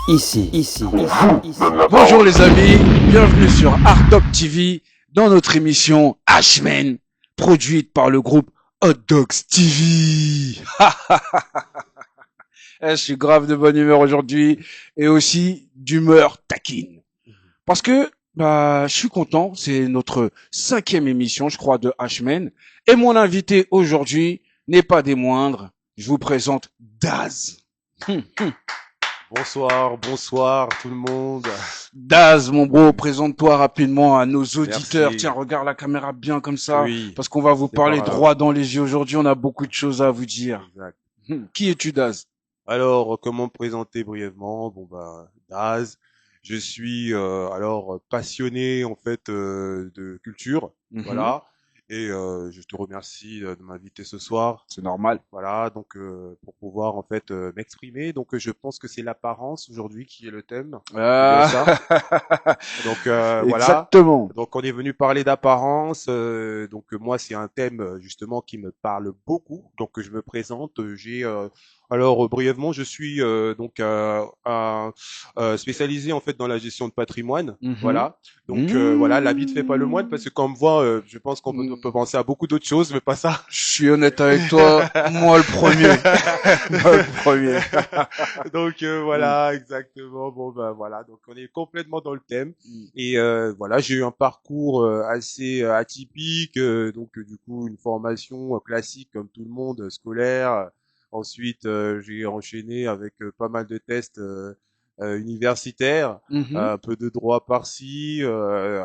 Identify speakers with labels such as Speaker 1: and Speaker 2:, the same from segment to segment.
Speaker 1: Ici.
Speaker 2: Bonjour les amis, bienvenue sur Art Dog TV dans notre émission H-Men, produite par le groupe Hot Dogs TV. Je suis grave de bonne humeur aujourd'hui et aussi d'humeur taquine. Parce que je suis content, c'est notre 5e émission, je crois, de H-Men. Et mon invité aujourd'hui n'est pas des moindres. Je vous présente Daz.
Speaker 3: Bonsoir tout le monde.
Speaker 2: Daz, mon bro, présente-toi rapidement à nos auditeurs.
Speaker 3: Merci.
Speaker 2: Tiens, regarde la caméra bien comme ça,
Speaker 3: Oui,
Speaker 2: parce qu'on va vous
Speaker 3: c'est
Speaker 2: parler
Speaker 3: par là.
Speaker 2: droit dans les yeux aujourd'hui. On a beaucoup de choses à vous dire.
Speaker 3: Exact.
Speaker 2: Qui es-tu, Daz?
Speaker 3: Alors, comment me présenter brièvement? Daz, je suis passionné en fait de culture, voilà. Et je te remercie de m'inviter ce soir.
Speaker 2: C'est normal.
Speaker 3: Voilà, donc pour pouvoir en fait m'exprimer. Donc je pense que c'est l'apparence aujourd'hui qui est le thème. C'est bien ça. Donc voilà.
Speaker 2: Exactement.
Speaker 3: Donc on est venu parler d'apparence. Moi c'est un thème justement qui me parle beaucoup. Donc je me présente. Brièvement, je suis spécialisé en fait dans la gestion de patrimoine. Voilà. Donc voilà, l'habit ne fait pas le moine parce que quand on me voit, je pense qu'on peut penser à beaucoup d'autres choses, mais pas ça.
Speaker 2: Je suis honnête avec toi, moi le premier. Moi le premier.
Speaker 3: Donc voilà, exactement. Voilà, donc on est complètement dans le thème. Et voilà, j'ai eu un parcours assez atypique, du coup une formation classique comme tout le monde, scolaire. Ensuite, j'ai enchaîné avec pas mal de tests universitaires, un peu de droit par-ci,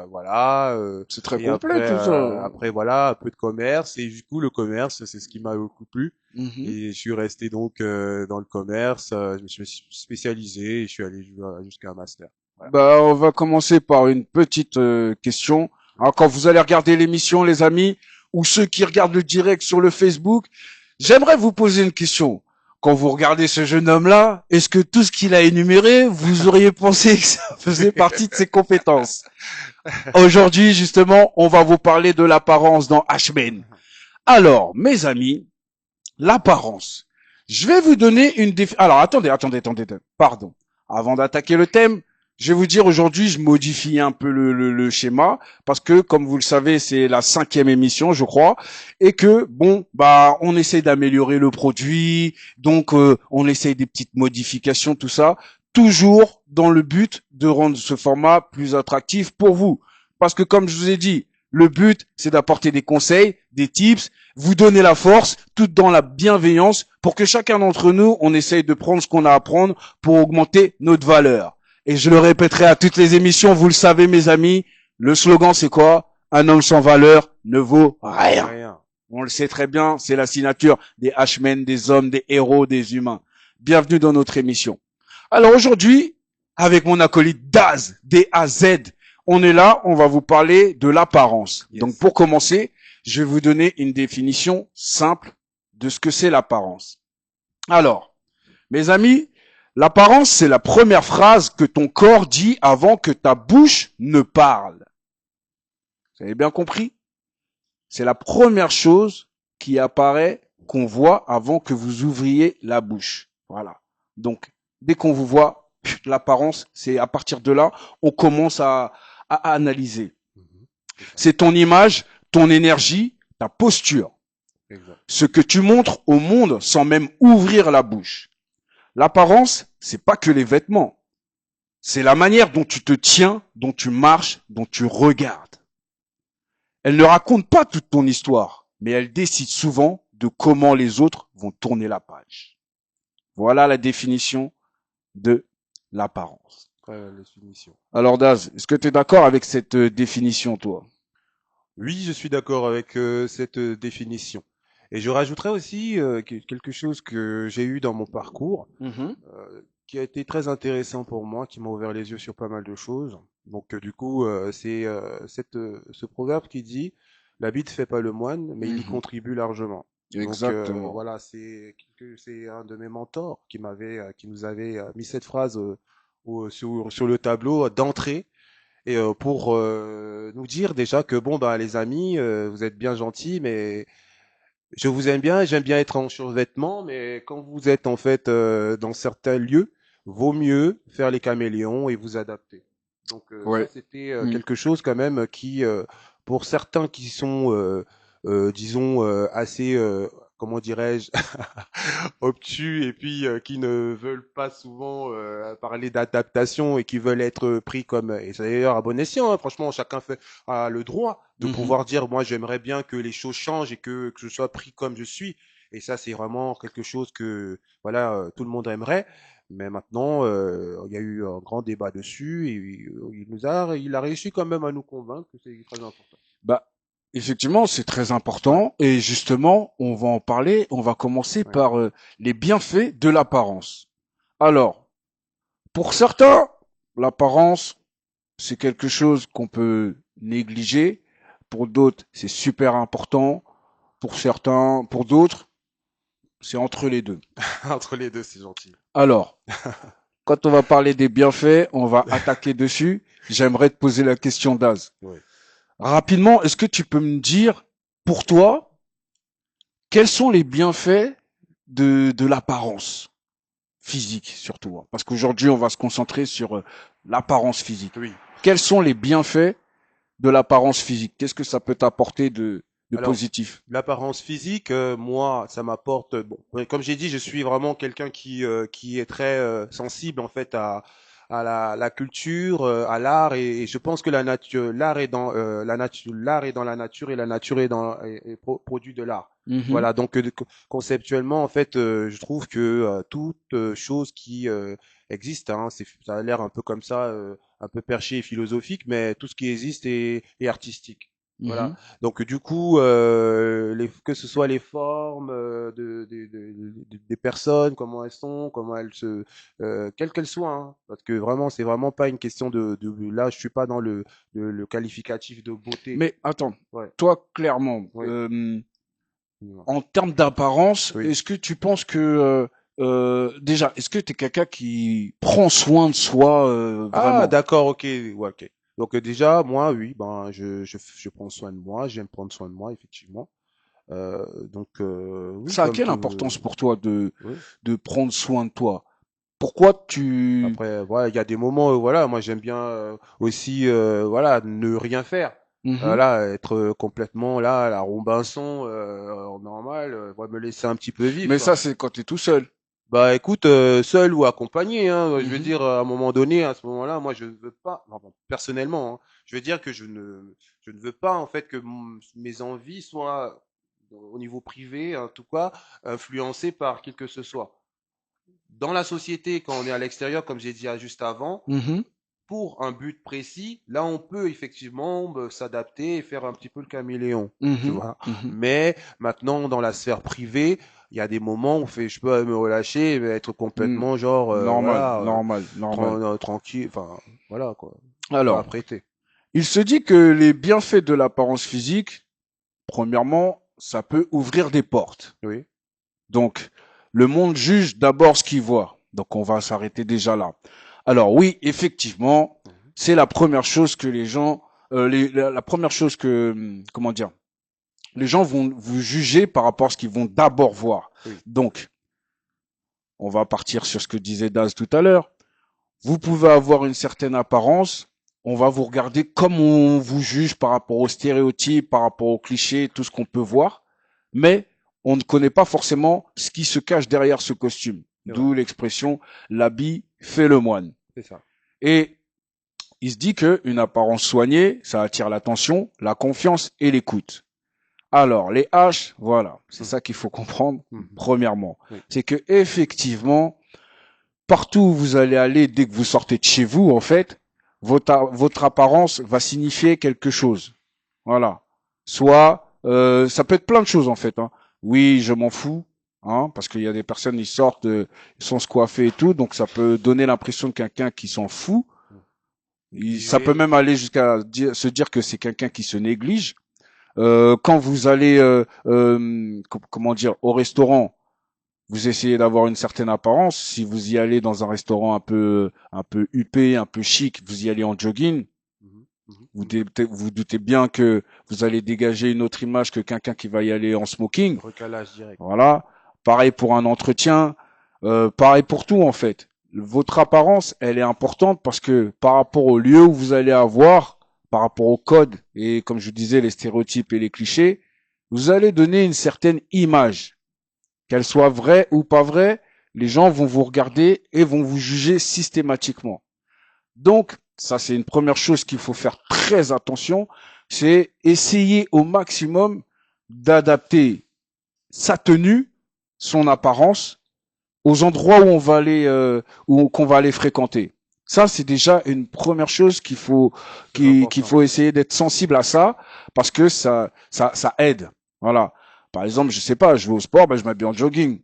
Speaker 3: voilà.
Speaker 2: C'est très
Speaker 3: Et
Speaker 2: complet tout ça.
Speaker 3: après voilà, un peu de commerce. Et du coup, le commerce, c'est ce qui m'a beaucoup plu.
Speaker 2: Mhm.
Speaker 3: Et je suis resté donc dans le commerce. Je me suis spécialisé et je suis allé jusqu'à un master. Voilà.
Speaker 2: On va commencer par une petite question. Alors, quand vous allez regarder l'émission, les amis, ou ceux qui regardent le direct sur le Facebook, j'aimerais vous poser une question. Quand vous regardez ce jeune homme-là, est-ce que tout ce qu'il a énuméré, vous auriez pensé que ça faisait partie de ses compétences? Aujourd'hui, justement, on va vous parler de l'apparence dans H-Men. Alors, mes amis, l'apparence. Je vais vous donner une Alors, attendez. Pardon. Avant d'attaquer le thème, je vais vous dire aujourd'hui, je modifie un peu le schéma parce que, comme vous le savez, c'est la 5e émission, je crois, et que on essaie d'améliorer le produit, donc on essaie des petites modifications, tout ça, toujours dans le but de rendre ce format plus attractif pour vous. Parce que, comme je vous ai dit, le but, c'est d'apporter des conseils, des tips, vous donner la force, tout dans la bienveillance, pour que chacun d'entre nous, on essaye de prendre ce qu'on a à prendre pour augmenter notre valeur. Et je le répéterai à toutes les émissions, vous le savez mes amis, le slogan c'est quoi? Un homme sans valeur ne vaut rien. On le sait très bien, c'est la signature des H-Men, des hommes, des héros, des humains. Bienvenue dans notre émission. Alors aujourd'hui, avec mon acolyte Daz, D-A-Z, on est là, on va vous parler de l'apparence.
Speaker 3: Yes.
Speaker 2: Donc pour commencer, je vais vous donner une définition simple de ce que c'est l'apparence. Alors, mes amis, l'apparence, c'est la première phrase que ton corps dit avant que ta bouche ne parle. Vous avez bien compris? C'est la première chose qui apparaît, qu'on voit avant que vous ouvriez la bouche. Voilà. Donc, dès qu'on vous voit, l'apparence, c'est à partir de là, on commence à analyser. C'est ton image, ton énergie, ta posture.
Speaker 3: Exact.
Speaker 2: Ce que tu montres au monde sans même ouvrir la bouche. L'apparence, c'est pas que les vêtements. C'est la manière dont tu te tiens, dont tu marches, dont tu regardes. Elle ne raconte pas toute ton histoire, mais elle décide souvent de comment les autres vont tourner la page. Voilà la définition de l'apparence.
Speaker 3: Définition.
Speaker 2: Alors Daz, est-ce que tu es d'accord avec cette définition, toi?
Speaker 3: Oui, je suis d'accord avec cette définition. Et je rajouterais aussi quelque chose que j'ai eu dans mon parcours, qui a été très intéressant pour moi, qui m'a ouvert les yeux sur pas mal de choses. Donc c'est ce proverbe qui dit l'habit ne fait pas le moine, mais il y contribue largement.
Speaker 2: Exactement.
Speaker 3: Donc voilà, c'est un de mes mentors qui nous avait mis cette phrase sur le tableau d'entrée. Et pour nous dire déjà que les amis, vous êtes bien gentils, mais je vous aime bien, j'aime bien être en survêtement, mais quand vous êtes en fait dans certains lieux, vaut mieux faire les caméléons et vous adapter. Donc ça,
Speaker 2: Ouais.
Speaker 3: c'était
Speaker 2: Mm.
Speaker 3: quelque chose quand même qui, pour certains qui sont, disons, assez, comment dirais-je, obtus et puis qui ne veulent pas souvent parler d'adaptation et qui veulent être pris comme, et c'est d'ailleurs à bon escient, hein, franchement, chacun a le droit de
Speaker 2: Mhm.
Speaker 3: pouvoir dire, moi, j'aimerais bien que les choses changent et que je sois pris comme je suis. Et ça, c'est vraiment quelque chose que, voilà, tout le monde aimerait. Mais maintenant, il y a eu un grand débat dessus et il a réussi quand même à nous convaincre que c'est très important.
Speaker 2: Bah, effectivement, c'est très
Speaker 3: Ouais,
Speaker 2: important. Et justement, on va en parler. On va commencer
Speaker 3: ouais.
Speaker 2: par les bienfaits de l'apparence. Alors, pour certains, l'apparence, c'est quelque chose qu'on peut négliger. Pour d'autres, c'est super important. Pour certains, pour d'autres, c'est entre les deux.
Speaker 3: Entre les deux, c'est gentil.
Speaker 2: Alors, quand on va parler des bienfaits, on va attaquer dessus. J'aimerais te poser la question d'Az.
Speaker 3: Oui.
Speaker 2: Rapidement, est-ce que tu peux me dire, pour toi, quels sont les bienfaits de l'apparence physique, surtout, hein? Parce qu'aujourd'hui, on va se concentrer sur l'apparence physique.
Speaker 3: Oui.
Speaker 2: Quels sont les bienfaits de l'apparence physique? Qu'est-ce que ça peut t'apporter de
Speaker 3: Alors,
Speaker 2: positif?
Speaker 3: l'apparence physique, moi, ça m'apporte. Bon, ouais, comme j'ai dit, je suis vraiment quelqu'un qui est très sensible en fait à la culture, à l'art, et je pense que la nature, l'art est dans la nature, l'art est dans la nature et la nature est dans est produit de l'art.
Speaker 2: Mhm,
Speaker 3: Voilà, donc conceptuellement, en fait, je trouve que toute chose qui existe, hein, ça a l'air un peu comme ça, un peu perché et philosophique, mais tout ce qui existe est artistique. Voilà.
Speaker 2: mhm.
Speaker 3: Donc du coup, que ce soit les formes des personnes, comment elles sont, comment elles se, quelles qu'elles soient, hein, parce que vraiment, c'est vraiment pas une question là, je suis pas dans le qualificatif de beauté.
Speaker 2: Mais attends,
Speaker 3: Ouais,
Speaker 2: toi, clairement,
Speaker 3: oui, dis-moi.
Speaker 2: en termes d'apparence,
Speaker 3: Oui.
Speaker 2: est-ce que tu penses que déjà, est-ce que tu es quelqu'un qui prend soin de soi
Speaker 3: Ah,
Speaker 2: vraiment?
Speaker 3: d'accord, ok, ouais, ok. Donc déjà, moi, oui, ben, je prends soin de moi, j'aime prendre soin de moi, effectivement. Donc oui,
Speaker 2: Ça a
Speaker 3: comme
Speaker 2: quelle
Speaker 3: tout,
Speaker 2: importance pour toi
Speaker 3: oui.
Speaker 2: de prendre soin de toi? Pourquoi tu...
Speaker 3: Après, voilà, il y a des moments, voilà, moi j'aime bien aussi, voilà, ne rien faire.
Speaker 2: Mhm.
Speaker 3: Voilà, être complètement là, à la Robinson, normal, ouais, me laisser un petit peu vivre,
Speaker 2: Mais
Speaker 3: quoi.
Speaker 2: ça, c'est quand tu es tout seul.
Speaker 3: Bah écoute, seul ou accompagné, hein, je veux
Speaker 2: Mhm.
Speaker 3: dire, à un moment donné, à ce moment-là, moi je ne veux pas, enfin, bon, personnellement, hein, je veux dire que je ne veux pas en fait que mes envies soient, au niveau privé, en tout cas, influencées par qui que ce soit. Dans la société, quand on est à l'extérieur, comme j'ai dit juste avant,
Speaker 2: Mhm.
Speaker 3: pour un but précis, là, on peut effectivement s'adapter et faire un petit peu le caméléon, tu
Speaker 2: Mhm.
Speaker 3: vois.
Speaker 2: Mhm.
Speaker 3: Mais maintenant, dans la sphère privée, il y a des moments où je peux me relâcher et être
Speaker 2: Mm.
Speaker 3: complètement genre,
Speaker 2: Normal,
Speaker 3: voilà,
Speaker 2: normal, normal.
Speaker 3: tranquille, enfin, voilà, quoi. Pas
Speaker 2: Alors,
Speaker 3: apprêté.
Speaker 2: il se dit que les bienfaits de l'apparence physique, premièrement, ça peut ouvrir des portes.
Speaker 3: Oui.
Speaker 2: Donc, le monde juge d'abord ce qu'il voit. Donc, on va s'arrêter déjà là. Alors oui, effectivement,
Speaker 3: Mhm.
Speaker 2: c'est la première chose que les gens, la première chose que, comment dire, les gens vont vous juger par rapport à ce qu'ils vont d'abord voir.
Speaker 3: Oui.
Speaker 2: Donc, on va partir sur ce que disait Daz tout à l'heure. Vous pouvez avoir une certaine apparence, on va vous regarder comme on vous juge par rapport aux stéréotypes, par rapport aux clichés, tout ce qu'on peut voir, mais on ne connaît pas forcément ce qui se cache derrière ce costume.
Speaker 3: C'est vrai.
Speaker 2: D'où l'expression l'habit fait le moine.
Speaker 3: C'est ça.
Speaker 2: Et il se dit que une apparence soignée, ça attire l'attention, la confiance et l'écoute. Alors, les H, voilà, c'est
Speaker 3: Mhm.
Speaker 2: ça qu'il faut comprendre.
Speaker 3: Mhm.
Speaker 2: Premièrement,
Speaker 3: Oui.
Speaker 2: c'est que effectivement, partout où vous allez aller dès que vous sortez de chez vous, en fait, votre apparence va signifier quelque chose. Voilà. Soit, ça peut être plein de choses en fait, hein. Oui, je m'en fous, hein, parce qu'il y a des personnes, ils sortent, ils sont se coiffer et tout, donc ça peut donner l'impression de quelqu'un qui s'en fout.
Speaker 3: Mhm.
Speaker 2: Ça peut
Speaker 3: Négligé.
Speaker 2: même aller jusqu'à se dire que c'est quelqu'un qui se néglige. Quand vous allez, comment dire, au restaurant, vous essayez d'avoir une certaine apparence. Si vous y allez dans un restaurant un peu huppé, un peu chic, vous y allez en jogging,
Speaker 3: Mhm. Mhm.
Speaker 2: vous,
Speaker 3: Mhm.
Speaker 2: vous doutez bien que vous allez dégager une autre image que quelqu'un qui va y aller en smoking.
Speaker 3: Recalage direct.
Speaker 2: Voilà. Pareil pour un entretien, pareil pour tout en fait. votre apparence, elle est importante parce que par rapport au lieu où vous allez avoir, par rapport au code et comme je disais, les stéréotypes et les clichés, vous allez donner une certaine image. Qu'elle soit vraie ou pas vraie, les gens vont vous regarder et vont vous juger systématiquement. Donc, ça c'est une première chose qu'il faut faire très attention, c'est essayer au maximum d'adapter sa tenue, son apparence aux endroits où on va aller, qu'on va aller fréquenter. Ça, c'est déjà une première chose qu'il faut essayer d'être sensible à ça, parce que ça aide. Voilà. Par exemple, je sais pas, je vais au sport, ben, je m'habille en jogging.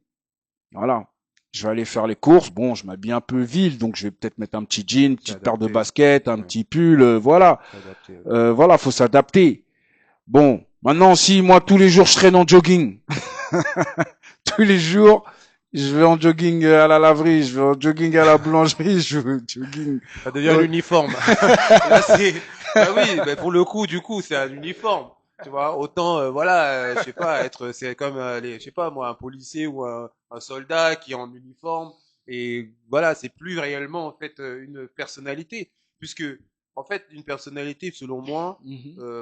Speaker 2: Voilà. Je vais aller faire les courses. Bon, je m'habille un peu ville, donc je vais peut-être mettre un petit jean, une petite paire de baskets, un petit pull, voilà. Voilà, faut s'adapter. Bon, maintenant, si moi tous les jours je traîne en jogging, tous les jours, je vais en jogging à la laverie, je vais en jogging à la boulangerie, je vais en jogging.
Speaker 3: Ça devient l'uniforme. Là, c'est, bah oui, bah pour le coup, du coup, c'est un uniforme. Tu vois, autant, voilà, je sais pas, c'est comme je sais pas moi, un policier ou un soldat qui est en uniforme. Et voilà, c'est plus réellement en fait une personnalité, puisque en fait une personnalité, selon moi,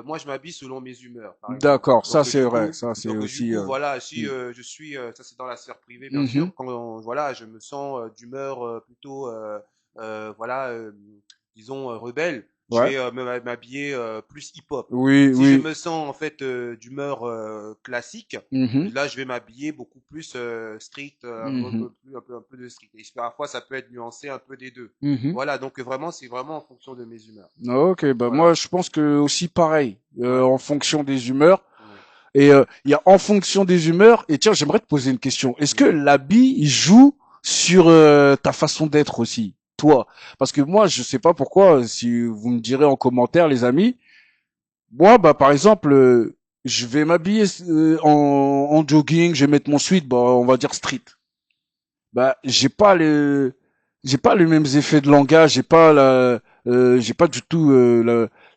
Speaker 3: moi je m'habille selon mes humeurs, par exemple.
Speaker 2: D'accord, ça
Speaker 3: Donc
Speaker 2: c'est
Speaker 3: du
Speaker 2: vrai,
Speaker 3: coup,
Speaker 2: ça c'est
Speaker 3: donc
Speaker 2: aussi.
Speaker 3: du coup, voilà, si je suis, ça c'est dans la sphère privée bien sûr, quand voilà, je me sens d'humeur plutôt, voilà, disons rebelle. Je
Speaker 2: Ouais.
Speaker 3: vais m'habiller plus hip-hop.
Speaker 2: Oui,
Speaker 3: Si je
Speaker 2: oui.
Speaker 3: me sens en fait d'humeur classique,
Speaker 2: Mhm,
Speaker 3: là je vais m'habiller beaucoup plus strict,
Speaker 2: mhm,
Speaker 3: un peu de strict. Et parfois ça peut être nuancé un peu des deux.
Speaker 2: mhm.
Speaker 3: Voilà, donc vraiment c'est vraiment en fonction de mes humeurs.
Speaker 2: Ok, bah
Speaker 3: Voilà.
Speaker 2: moi je pense que aussi pareil,
Speaker 3: Ouais.
Speaker 2: en fonction des humeurs.
Speaker 3: Ouais.
Speaker 2: Et il y a en fonction des humeurs. Et tiens, j'aimerais te poser une question. Est-ce que
Speaker 3: Mhm.
Speaker 2: l'habit il joue sur ta façon d'être aussi, toi? Parce que moi, je sais pas pourquoi. Si vous me direz en commentaire, les amis. Moi, bah par exemple, je vais m'habiller en jogging, je vais mettre mon sweat, bah on va dire street. Bah j'ai pas les mêmes effets de langage, j'ai pas du tout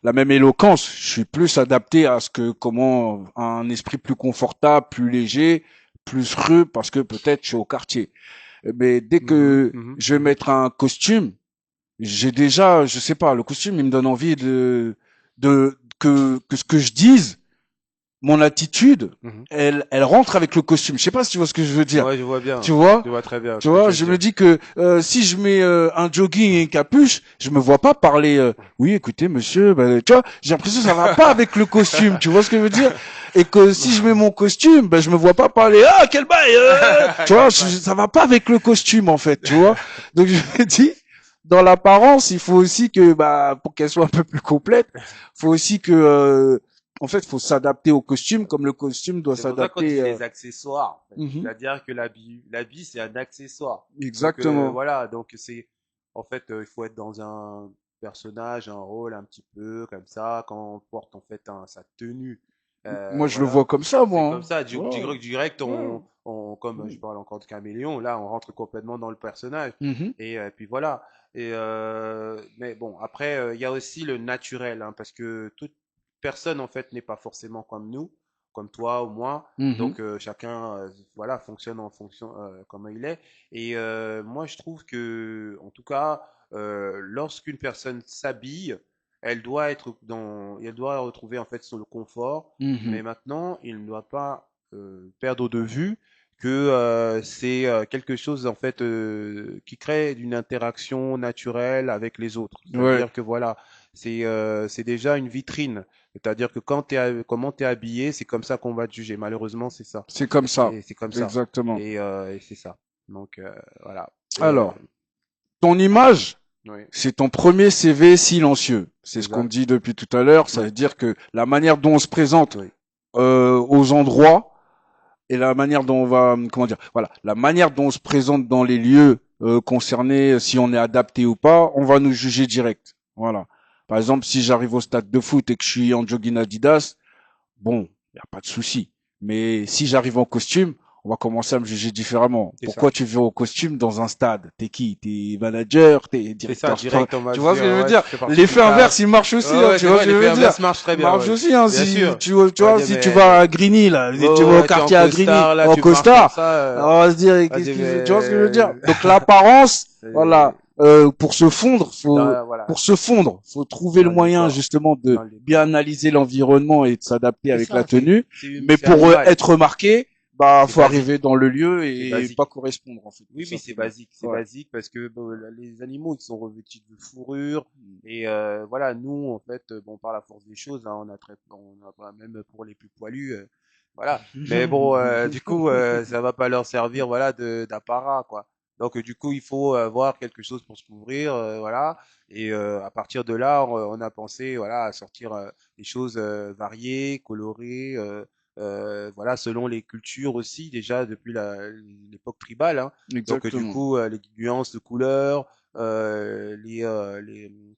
Speaker 2: la même éloquence. Je suis plus adapté à ce que comment un esprit plus confortable, plus léger, plus creux, parce que peut-être je suis au quartier. Mais dès
Speaker 3: Mhm.
Speaker 2: que
Speaker 3: Mhm.
Speaker 2: je vais
Speaker 3: Mhm.
Speaker 2: mettre un costume, j'ai déjà, je sais pas, le costume il me donne envie que ce que je dise, mon attitude,
Speaker 3: Mhm.
Speaker 2: elle rentre avec le costume. Je sais pas si tu vois ce que je veux dire.
Speaker 3: Ouais, je vois
Speaker 2: Tu
Speaker 3: bien.
Speaker 2: vois?
Speaker 3: Je vois très bien
Speaker 2: Tu
Speaker 3: ce que
Speaker 2: vois,
Speaker 3: tu veux
Speaker 2: je me
Speaker 3: dire.
Speaker 2: dis que si je mets un jogging et une capuche, je me vois pas parler. Oui, écoutez, monsieur, bah, tu vois, j'ai l'impression que ça va pas avec le costume. Tu vois ce que je veux dire? Et que si je mets mon costume, ben je me vois pas parler. Ah, quel bail tu vois,
Speaker 3: Quel bail.
Speaker 2: ça va pas avec le costume en fait. Tu vois? Donc je me dis, dans l'apparence, il faut aussi que, bah, pour qu'elle soit un peu plus complète, faut aussi que, en fait, faut s'adapter au costume comme le costume doit
Speaker 3: C'est pour ça qu'on dit
Speaker 2: s'adapter.
Speaker 3: les accessoires, en fait.
Speaker 2: Mhm.
Speaker 3: C'est-à-dire que l'habit, c'est un accessoire. Donc
Speaker 2: Exactement.
Speaker 3: voilà, donc c'est en fait il faut être dans un personnage, un rôle un petit peu comme ça quand on porte en fait sa tenue.
Speaker 2: Moi, je le vois
Speaker 3: Voilà,
Speaker 2: comme ça,
Speaker 3: c'est
Speaker 2: moi.
Speaker 3: comme
Speaker 2: Hein.
Speaker 3: ça.
Speaker 2: Ouais.
Speaker 3: Direct,
Speaker 2: Ouais.
Speaker 3: comme je
Speaker 2: Mm.
Speaker 3: parle encore de caméléon, là on rentre complètement dans le personnage.
Speaker 2: Mhm.
Speaker 3: Et puis voilà. Et mais bon, après il y a aussi le naturel, hein, parce que toute personne en fait n'est pas forcément comme nous, comme toi ou moi.
Speaker 2: Mhm.
Speaker 3: Donc chacun voilà fonctionne en fonction comment il est. Et moi je trouve que en tout cas lorsqu'une personne s'habille, elle doit retrouver en fait son le confort.
Speaker 2: Mhm.
Speaker 3: Mais maintenant il ne doit pas perdre de vue que c'est quelque chose en fait qui crée une interaction naturelle avec les autres.
Speaker 2: Ouais,
Speaker 3: C'est-à-dire que voilà, c'est déjà une vitrine. C'est-à-dire que comment t'es habillé, c'est comme ça qu'on va te juger. Malheureusement, c'est ça.
Speaker 2: c'est comme ça.
Speaker 3: C'est comme ça.
Speaker 2: Exactement.
Speaker 3: Et c'est ça. Donc voilà. Euh,
Speaker 2: Alors, ton image,
Speaker 3: oui,
Speaker 2: c'est ton premier CV silencieux. C'est ce qu'on
Speaker 3: exact.
Speaker 2: dit depuis tout à l'heure. Ça
Speaker 3: Oui,
Speaker 2: veut dire que la manière dont on se présente
Speaker 3: oui.
Speaker 2: aux endroits et la manière dont on va, comment dire, voilà, la manière dont on se présente dans les lieux concernés, si on est adapté ou pas, on va nous juger direct. Voilà. Par exemple, si j'arrive au stade de foot et que je suis en jogging Adidas, bon, il n'y a pas de souci. Mais si j'arrive en costume, on va commencer à me juger différemment.
Speaker 3: C'est
Speaker 2: Pourquoi
Speaker 3: ça.
Speaker 2: tu viens au costume dans un stade? T'es qui? T'es manager? T'es
Speaker 3: C'est ça,
Speaker 2: directeur
Speaker 3: direct, on va
Speaker 2: Tu
Speaker 3: se
Speaker 2: vois ce
Speaker 3: dire,
Speaker 2: que je veux
Speaker 3: ouais,
Speaker 2: dire?
Speaker 3: tu fais partie du
Speaker 2: L'effet
Speaker 3: staff.
Speaker 2: inverse, il marche aussi,
Speaker 3: Ouais,
Speaker 2: hein,
Speaker 3: ouais,
Speaker 2: tu
Speaker 3: c'est
Speaker 2: vois ce
Speaker 3: vrai,
Speaker 2: que je
Speaker 3: l'effet
Speaker 2: veux dire?
Speaker 3: inverse marche très
Speaker 2: Il
Speaker 3: bien,
Speaker 2: marche
Speaker 3: ouais.
Speaker 2: aussi, hein,
Speaker 3: Bien sûr.
Speaker 2: tu
Speaker 3: On va
Speaker 2: vois,
Speaker 3: dire,
Speaker 2: si tu vas
Speaker 3: mais,
Speaker 2: à Grigny, là, si tu vas au
Speaker 3: ouais, t'es en
Speaker 2: quartier à Grigny,
Speaker 3: costard, là,
Speaker 2: en
Speaker 3: tu marches comme
Speaker 2: costard,
Speaker 3: ça,
Speaker 2: alors on va se dire,
Speaker 3: vas-y,
Speaker 2: tu vois ce que je veux dire?
Speaker 3: mais,
Speaker 2: Donc l'apparence, voilà,
Speaker 3: c'est
Speaker 2: pour se fondre,
Speaker 3: voilà,
Speaker 2: faut trouver le
Speaker 3: dans le
Speaker 2: moyen
Speaker 3: décor,
Speaker 2: justement de
Speaker 3: dans le
Speaker 2: bien
Speaker 3: décor.
Speaker 2: analyser l'environnement et de s'adapter
Speaker 3: C'est
Speaker 2: avec la
Speaker 3: ça,
Speaker 2: tenue. Mais
Speaker 3: c'est
Speaker 2: pour
Speaker 3: animal,
Speaker 2: être remarqué, bah,
Speaker 3: c'est
Speaker 2: faut arriver
Speaker 3: basique,
Speaker 2: dans le lieu
Speaker 3: c'est
Speaker 2: et
Speaker 3: basique.
Speaker 2: pas correspondre, en fait, tout
Speaker 3: Oui, oui,
Speaker 2: simplement.
Speaker 3: c'est
Speaker 2: Ouais.
Speaker 3: basique parce que bon, les animaux, ils sont revêtus de fourrure et voilà, nous, en fait, bon, par la force des choses, hein, on a pas- même pour les plus poilus, voilà. Mais bon, du coup, ça va pas leur servir, voilà, d'apparat, quoi. Donc, du coup, il faut avoir quelque chose pour se couvrir, voilà. Et à partir de là, on a pensé, voilà, à sortir des choses variées, colorées. Voilà, selon les cultures aussi, déjà depuis l'époque tribale, hein. Donc du
Speaker 2: Exactement.
Speaker 3: coup, les nuances de couleurs,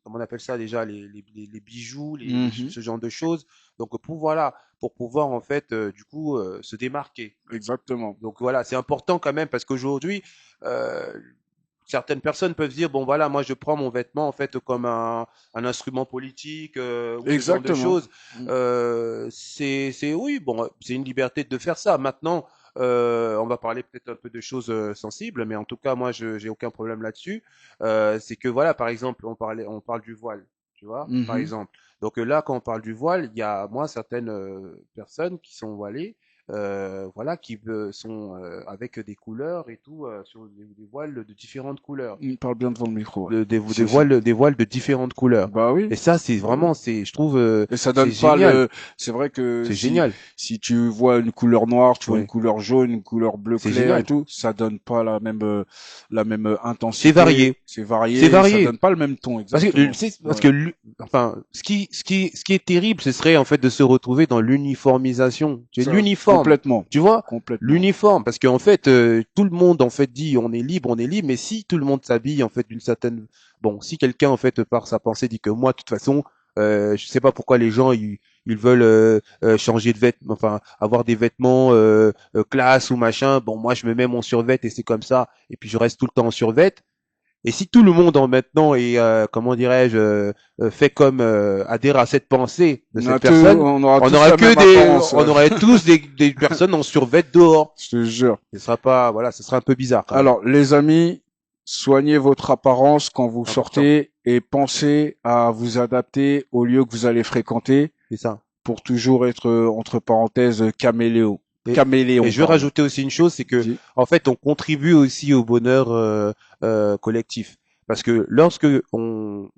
Speaker 3: comment on appelle ça déjà, les bijoux,
Speaker 2: Mhm.
Speaker 3: ce genre de choses. Donc pour voilà, pour pouvoir en fait, du coup, se démarquer.
Speaker 2: Exactement.
Speaker 3: Donc voilà, c'est important quand même parce qu'aujourd'hui, euh, certaines personnes peuvent dire bon voilà, moi je prends mon vêtement en fait comme un instrument politique ou ce genre de
Speaker 2: Exactement.
Speaker 3: choses. C'est oui, bon, c'est une liberté de faire ça. Maintenant, on va parler peut-être un peu de choses sensibles, mais en tout cas moi je j'ai aucun problème là-dessus. C'est que voilà, par exemple, on parle du voile, tu vois, par
Speaker 2: Mhm.
Speaker 3: exemple. Donc là, quand on parle du voile, il y a moi certaines personnes qui sont voilées voilà, qui sont avec des couleurs et tout, sur des voiles de différentes couleurs,
Speaker 2: Il parle bien devant le micro. Ouais.
Speaker 3: des voiles de différentes couleurs.
Speaker 2: Bah oui.
Speaker 3: Et ça, c'est
Speaker 2: Bah oui.
Speaker 3: vraiment, je trouve,
Speaker 2: Et ça
Speaker 3: c'est
Speaker 2: donne pas
Speaker 3: génial,
Speaker 2: le. C'est vrai que
Speaker 3: c'est génial,
Speaker 2: si tu vois une couleur noire, tu vois une
Speaker 3: ouais,
Speaker 2: couleur jaune, une couleur bleu
Speaker 3: c'est
Speaker 2: clair et
Speaker 3: génial.
Speaker 2: tout, ça donne pas la même
Speaker 3: C'est
Speaker 2: intensité.
Speaker 3: varié,
Speaker 2: C'est
Speaker 3: c'est
Speaker 2: varié et ça donne
Speaker 3: varié.
Speaker 2: pas le même ton
Speaker 3: Parce que,
Speaker 2: exactement.
Speaker 3: parce
Speaker 2: Ouais.
Speaker 3: que, enfin, ce qui est terrible, ce serait en fait de se retrouver dans l'uniformisation. C'est
Speaker 2: Ça
Speaker 3: l'uniforme,
Speaker 2: complètement,
Speaker 3: tu vois,
Speaker 2: complètement.
Speaker 3: l'uniforme. Parce qu'en fait, tout le monde en fait dit on est libre. Mais si tout le monde s'habille en fait d'une certaine, bon, si quelqu'un en fait par sa pensée dit que moi, de toute façon, je sais pas pourquoi les gens ils veulent changer de vêtements, enfin avoir des vêtements classe ou machin. Bon, moi je me mets mon survêt et c'est comme ça. Et puis je reste tout le temps en survêt. Et si tout le monde en maintenant est, comment dirais-je, fait comme adhère à cette pensée de cette personne,
Speaker 2: On aura tous la même apparence,
Speaker 3: on aurait tous des personnes en survêt dehors.
Speaker 2: je te jure.
Speaker 3: Ce sera pas, voilà, ce sera un peu bizarre quand même.
Speaker 2: Alors, les amis, soignez votre apparence quand vous
Speaker 3: C'est important.
Speaker 2: sortez et pensez à vous adapter au lieu que vous allez fréquenter
Speaker 3: C'est ça.
Speaker 2: pour toujours être, entre parenthèses, caméléon.
Speaker 3: Et, et
Speaker 2: Caméléon,
Speaker 3: je veux
Speaker 2: pardon.
Speaker 3: rajouter aussi une chose, c'est que
Speaker 2: Dis.
Speaker 3: en fait, on contribue aussi au bonheur collectif. Parce que lorsque on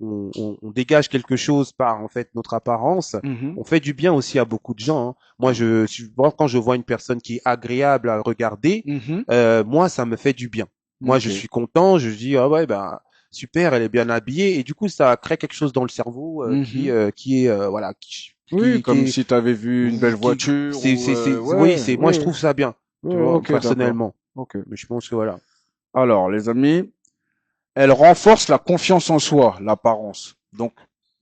Speaker 3: dégage quelque chose par en fait notre apparence,
Speaker 2: Mhm.
Speaker 3: on fait du bien aussi à beaucoup de gens, hein. Moi, moi, quand je vois une personne qui est agréable à regarder,
Speaker 2: Mhm.
Speaker 3: moi, ça me fait du bien. Moi, je
Speaker 2: Ok.
Speaker 3: suis content. Je dis ah ouais, ben super, elle est bien habillée, et du coup, ça crée quelque chose dans le cerveau
Speaker 2: Mhm.
Speaker 3: qui est voilà,
Speaker 2: Oui, comme
Speaker 3: qui
Speaker 2: si tu avais vu une belle voiture ou
Speaker 3: oui,
Speaker 2: ouais,
Speaker 3: moi je
Speaker 2: ouais,
Speaker 3: trouve ça bien, tu
Speaker 2: ouais,
Speaker 3: vois,
Speaker 2: ok, d'accord.
Speaker 3: personnellement.
Speaker 2: Ok.
Speaker 3: Mais je pense que voilà.
Speaker 2: Alors, les amis, elle renforce la confiance en soi, l'apparence. Donc,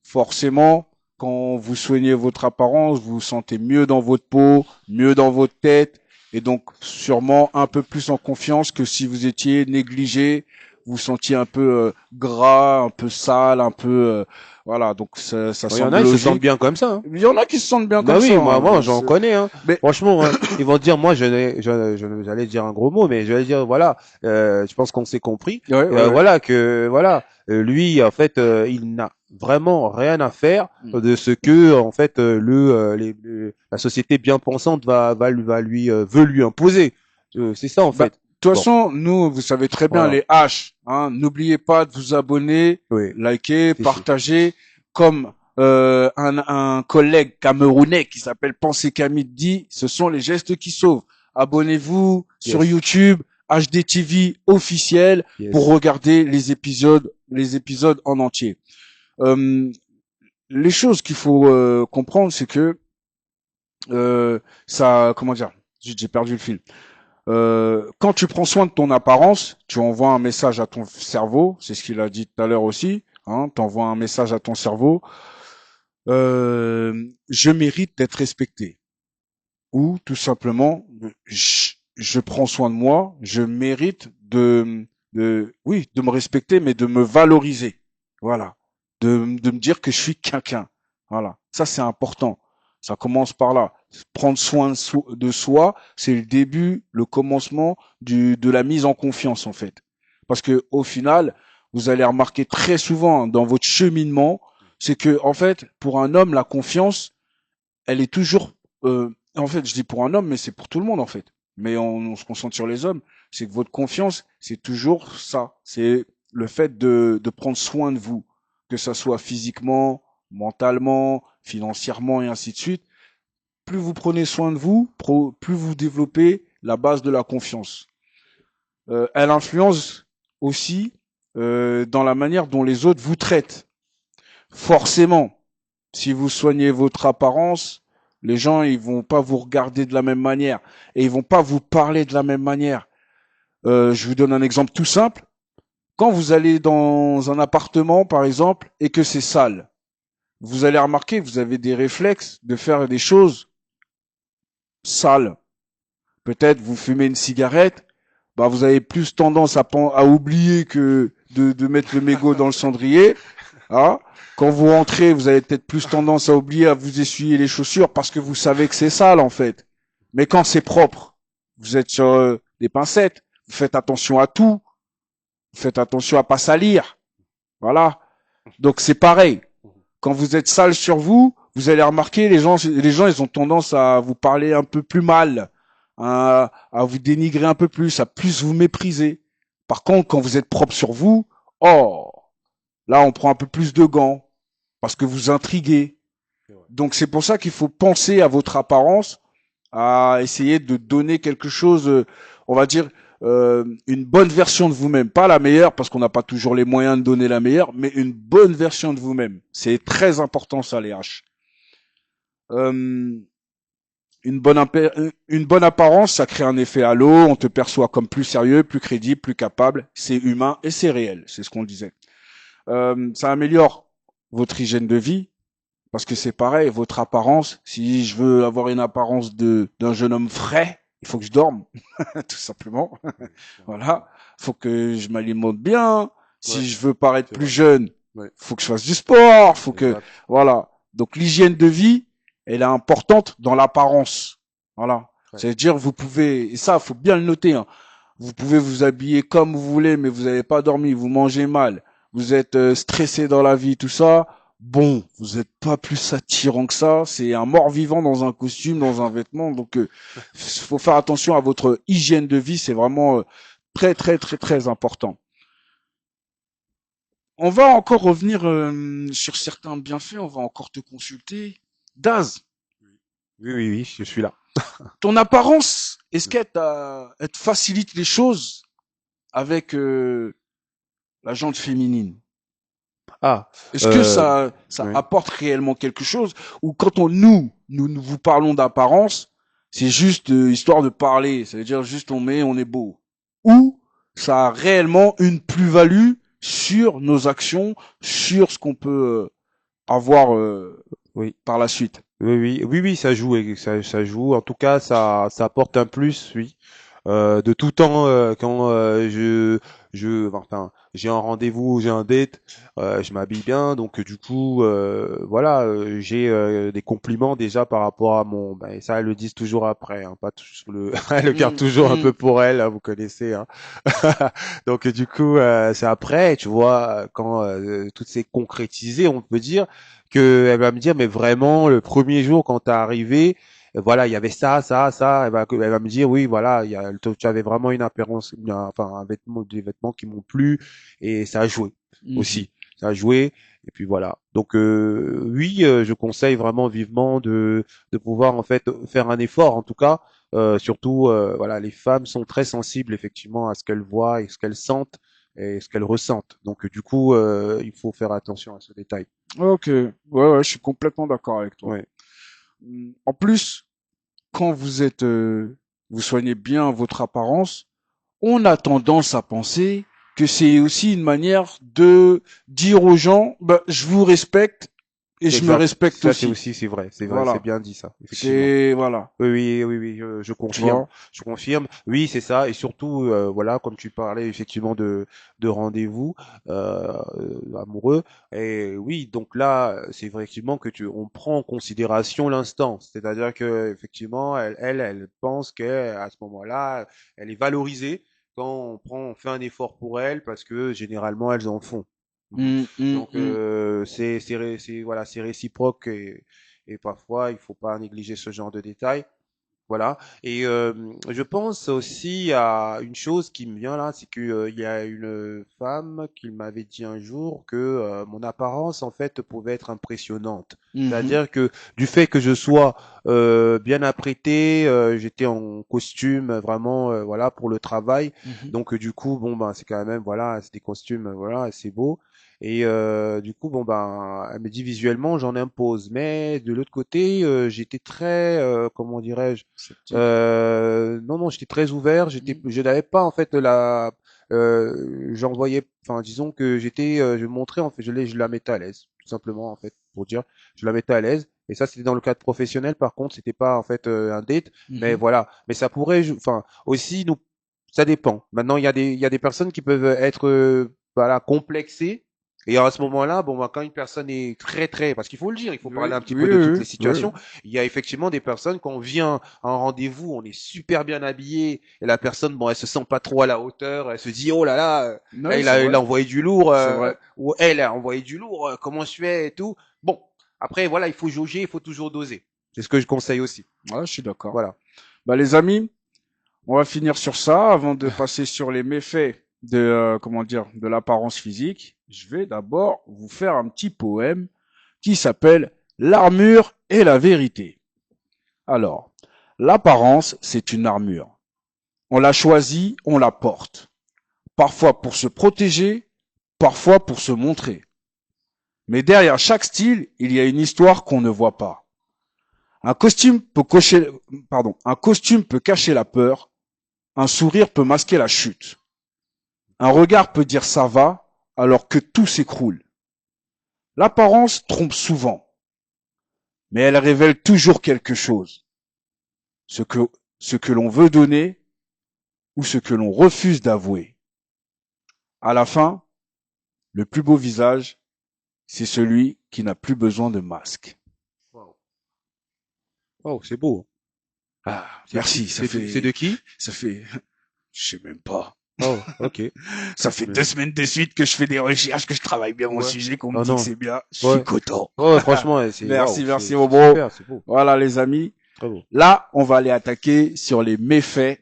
Speaker 2: forcément, quand vous soignez votre apparence, vous vous sentez mieux dans votre peau, mieux dans votre tête, et donc sûrement un peu plus en confiance que si vous étiez négligé, vous vous sentiez un peu gras, un peu sale, un peu voilà. Donc ça
Speaker 3: Il y en
Speaker 2: semble
Speaker 3: a, ils se sentent
Speaker 2: logique.
Speaker 3: bien comme ça, hein.
Speaker 2: Il y en a qui se sentent bien
Speaker 3: Bah
Speaker 2: comme ça.
Speaker 3: oui, moi
Speaker 2: Hein.
Speaker 3: j'en connais, hein.
Speaker 2: Mais
Speaker 3: Franchement, hein, ils vont dire, moi j'allais dire un gros mot, mais j'allais dire voilà, je pense qu'on s'est compris.
Speaker 2: ouais, ouais, ouais.
Speaker 3: Voilà que voilà, lui en fait, il n'a vraiment rien à faire
Speaker 2: Mm.
Speaker 3: de ce que en fait la société bien pensante veut lui imposer. C'est ça en
Speaker 2: Bah, de
Speaker 3: fait.
Speaker 2: toute
Speaker 3: Bon,
Speaker 2: façon, nous, vous savez très bien
Speaker 3: voilà.
Speaker 2: les haches. Hein. N'oubliez pas de vous abonner,
Speaker 3: Oui,
Speaker 2: liker,
Speaker 3: c'est fait.
Speaker 2: partager, comme un collègue camerounais qui s'appelle Pensée Camille dit, ce sont les gestes qui sauvent. Abonnez-vous sur
Speaker 3: Yes,
Speaker 2: YouTube, HDTV officiel, pour
Speaker 3: yes.
Speaker 2: regarder les épisodes en entier. Euh, les choses qu'il faut comprendre, c'est que ça, comment dire, j'ai perdu le fil. Quand tu prends soin de ton apparence, tu envoies un message à ton cerveau, c'est ce qu'il a dit tout à l'heure aussi, hein, tu envoies un message à ton cerveau, je mérite d'être respecté. Ou tout simplement, je prends soin de moi, je mérite oui, de me respecter, mais de me valoriser. Voilà. De me dire que je suis quelqu'un. Voilà. Ça, c'est important. Ça commence par là. Prendre soin de soi, c'est le début, le commencement de la mise en confiance, en fait. Parce que, au final, vous allez remarquer très souvent dans votre cheminement, c'est que, en fait, pour un homme, la confiance, elle est toujours, en fait, je dis pour un homme, mais c'est pour tout le monde, en fait. Mais on se concentre sur les hommes. C'est que votre confiance, c'est toujours ça. C'est le fait de prendre soin de vous, que ça soit physiquement, mentalement, financièrement et ainsi de suite. Plus vous prenez soin de vous, plus vous développez la base de la confiance. Elle influence aussi dans la manière dont les autres vous traitent. Forcément, si vous soignez votre apparence, les gens ils vont pas vous regarder de la même manière et ils vont pas vous parler de la même manière. Je vous donne un exemple tout simple. Quand vous allez dans un appartement, par exemple, et que c'est sale, vous allez remarquer que vous avez des réflexes de faire des choses sales. Peut-être vous fumez une cigarette, bah vous avez plus tendance à oublier que de mettre le mégot dans le cendrier. Hein. Quand vous rentrez, vous avez peut-être plus tendance à oublier à vous essuyer les chaussures parce que vous savez que c'est sale en fait. Mais quand c'est propre, vous êtes sur des pincettes, vous faites attention à tout, vous faites attention à pas salir. Voilà. Donc c'est pareil. Quand vous êtes sale sur vous, vous allez remarquer les gens ils ont tendance à vous parler un peu plus mal, à vous dénigrer un peu plus, à plus vous mépriser. Par contre, quand vous êtes propre sur vous, oh, là on prend un peu plus de gants parce que vous intriguez. Donc c'est pour ça qu'il faut penser à votre apparence, à essayer de donner quelque chose, on va dire, une bonne version de vous-même. Pas la meilleure, parce qu'on n'a pas toujours les moyens de donner la meilleure, mais une bonne version de vous-même. C'est très important ça, les H. Une bonne apparence, ça crée un effet halo, on te perçoit comme plus sérieux, plus crédible, plus capable, c'est humain et c'est réel, c'est ce qu'on disait. Ça améliore votre hygiène de vie, parce que c'est pareil, votre apparence, si je veux avoir une apparence d'un jeune homme frais, il faut que je dorme, tout simplement. Voilà. Faut que je m'alimente bien. Si
Speaker 3: Ouais,
Speaker 2: je veux paraître
Speaker 3: c'est
Speaker 2: plus
Speaker 3: vrai.
Speaker 2: jeune,
Speaker 3: Ouais,
Speaker 2: faut que je fasse du sport, faut que,
Speaker 3: exact.
Speaker 2: voilà. Donc l'hygiène de vie, elle est importante dans l'apparence. Voilà.
Speaker 3: Ouais.
Speaker 2: C'est-à-dire, vous pouvez, et ça, faut bien le noter, hein. Vous pouvez vous habiller comme vous voulez, mais vous n'avez pas dormi, vous mangez mal, vous êtes stressé dans la vie, tout ça. Bon, vous n'êtes pas plus attirant que ça. C'est un mort-vivant dans un costume, dans un vêtement. Donc, faut faire attention à votre hygiène de vie. C'est vraiment très, très, très, très important. On va encore revenir sur certains bienfaits. On va encore te consulter. Daz,
Speaker 3: Oui, oui, oui, je suis là.
Speaker 2: ton apparence, est-ce elle te facilite les choses avec la jante féminine?
Speaker 3: Ah,
Speaker 2: Est-ce que
Speaker 3: euh,
Speaker 2: ça
Speaker 3: oui.
Speaker 2: apporte réellement quelque chose ou quand nous vous parlons d'apparence, c'est juste histoire de parler, ça veut dire juste on est beau. Ou ça a réellement une plus-value sur nos actions, sur ce qu'on peut avoir
Speaker 3: Oui.
Speaker 2: par la suite.
Speaker 3: Oui, oui, oui, oui, ça joue, et ça joue. En tout cas, ça apporte un plus, oui. De tout temps, quand enfin, j'ai un rendez-vous, j'ai un date, je m'habille bien, donc du coup, voilà, j'ai des compliments déjà par rapport à mon. Ben, et ça, elles le disent toujours après, hein, pas toujours elles le gardent
Speaker 2: Mm,
Speaker 3: toujours un peu
Speaker 2: mm.
Speaker 3: pour elles, hein, vous connaissez, hein. Donc du coup, c'est après, tu vois, quand tout s'est concrétisé, on peut dire que elle va me dire, mais vraiment, le premier jour quand t'es arrivé, voilà, il y avait ça, ça, ça. Elle va me dire, oui, voilà, tu avais vraiment une apparence, enfin, des vêtements qui m'ont plu, et ça a joué
Speaker 2: Mhm.
Speaker 3: aussi. Ça a joué, et puis voilà. Donc oui, je conseille vraiment vivement de pouvoir en fait faire un effort, en tout cas. Surtout, voilà, les femmes sont très sensibles effectivement à ce qu'elles voient et ce qu'elles sentent et ce qu'elles ressentent. Donc du coup, il faut faire attention à ce détail.
Speaker 2: Ok, ouais, je suis complètement d'accord avec toi.
Speaker 3: Ouais.
Speaker 2: En plus, quand vous soignez bien votre apparence, on a tendance à penser que c'est aussi une manière de dire aux gens, bah, je vous respecte Et je me
Speaker 3: Exact.
Speaker 2: respecte
Speaker 3: Ça,
Speaker 2: aussi.
Speaker 3: c'est vrai,
Speaker 2: Voilà.
Speaker 3: c'est bien dit ça, effectivement.
Speaker 2: C'est, voilà.
Speaker 3: Oui, je
Speaker 2: Tu
Speaker 3: confirme,
Speaker 2: vois.
Speaker 3: je confirme. Oui, c'est ça, et surtout, voilà, comme tu parlais effectivement de rendez-vous amoureux, et oui, donc là, c'est vrai effectivement que on prend en considération l'instant, c'est-à-dire que effectivement, elle pense que à ce moment-là, elle est valorisée quand on fait un effort pour elle, parce que généralement elles en font. Donc voilà, c'est réciproque et parfois il faut pas négliger ce genre de détails. Voilà. Et je pense aussi à une chose qui me vient là, c'est que il y a une femme qui m'avait dit un jour que mon apparence en fait pouvait être impressionnante.
Speaker 2: Mhm.
Speaker 3: C'est-à-dire que du fait que je sois bien apprêté, j'étais en costume vraiment voilà pour le travail.
Speaker 2: Mhm.
Speaker 3: Donc du coup bon ben c'est quand même voilà, c'est des costumes voilà assez beaux. Et du coup, bon ben, elle me dit visuellement, j'en impose. Mais de l'autre côté, j'étais très, comment dirais-je,
Speaker 2: Sceptique.
Speaker 3: non, j'étais très ouvert.
Speaker 2: Mhm.
Speaker 3: Je n'avais pas en fait j'envoyais, enfin, disons que je montrais en fait, je la mettais à l'aise, tout simplement en fait, pour dire, je la mettais à l'aise. Et ça, c'était dans le cadre professionnel. Par contre, c'était pas en fait un date. Mais
Speaker 2: Mhm.
Speaker 3: voilà. Mais ça pourrait, enfin, aussi nous, ça dépend. Maintenant, il y a des personnes qui peuvent être, voilà, complexées et à ce moment-là, bon, bah, quand une personne est très, parce qu'il faut le dire, il faut parler
Speaker 2: Oui,
Speaker 3: un petit
Speaker 2: oui,
Speaker 3: peu de toutes
Speaker 2: oui,
Speaker 3: les
Speaker 2: oui.
Speaker 3: situations. Il y a effectivement des personnes, quand on vient à un rendez-vous, on est super bien habillé, et la personne, bon, elle se sent pas trop à la hauteur, elle se dit, oh là,
Speaker 2: Oui, c'est
Speaker 3: il
Speaker 2: vrai.
Speaker 3: a envoyé du lourd,
Speaker 2: C'est vrai.
Speaker 3: ou elle a envoyé du lourd, comment je fais et tout. Bon, après, voilà, il faut jauger, il faut toujours doser. C'est ce que je conseille aussi.
Speaker 2: Ouais, je suis d'accord.
Speaker 3: Voilà.
Speaker 2: Bah, les amis, on va finir sur ça avant de passer sur les méfaits de, comment dire, de l'apparence physique. Je vais d'abord vous faire un petit poème qui s'appelle L'armure et la vérité. Alors, l'apparence, c'est une armure. On la choisit, on la porte. Parfois pour se protéger, parfois pour se montrer. Mais derrière chaque style, il y a une histoire qu'on ne voit pas. Un costume peut cacher la peur, un sourire peut masquer la chute. Un regard peut dire ça va, alors que tout s'écroule. L'apparence trompe souvent, mais elle révèle toujours quelque chose. Ce que, ce que l'on veut donner ou ce que l'on refuse d'avouer. À la fin, le plus beau visage, c'est celui qui n'a plus besoin de masque.
Speaker 3: Wow. Oh, c'est beau.
Speaker 2: Ah, merci,
Speaker 3: C'est de qui?
Speaker 2: ça fait, je sais même pas.
Speaker 3: Oh, ok.
Speaker 2: Ça fait
Speaker 3: Mais-
Speaker 2: 2 semaines de suite que je fais des recherches, que je travaille bien mon
Speaker 3: Ouais.
Speaker 2: sujet, qu'on me
Speaker 3: Oh
Speaker 2: dit que
Speaker 3: non.
Speaker 2: c'est bien. Je suis
Speaker 3: Ouais.
Speaker 2: content.
Speaker 3: Ouais, franchement, c'est waouh,
Speaker 2: Merci, mon
Speaker 3: c'est
Speaker 2: bro.
Speaker 3: super, c'est beau,
Speaker 2: Voilà, les amis.
Speaker 3: très beau.
Speaker 2: Là, on va aller attaquer sur les méfaits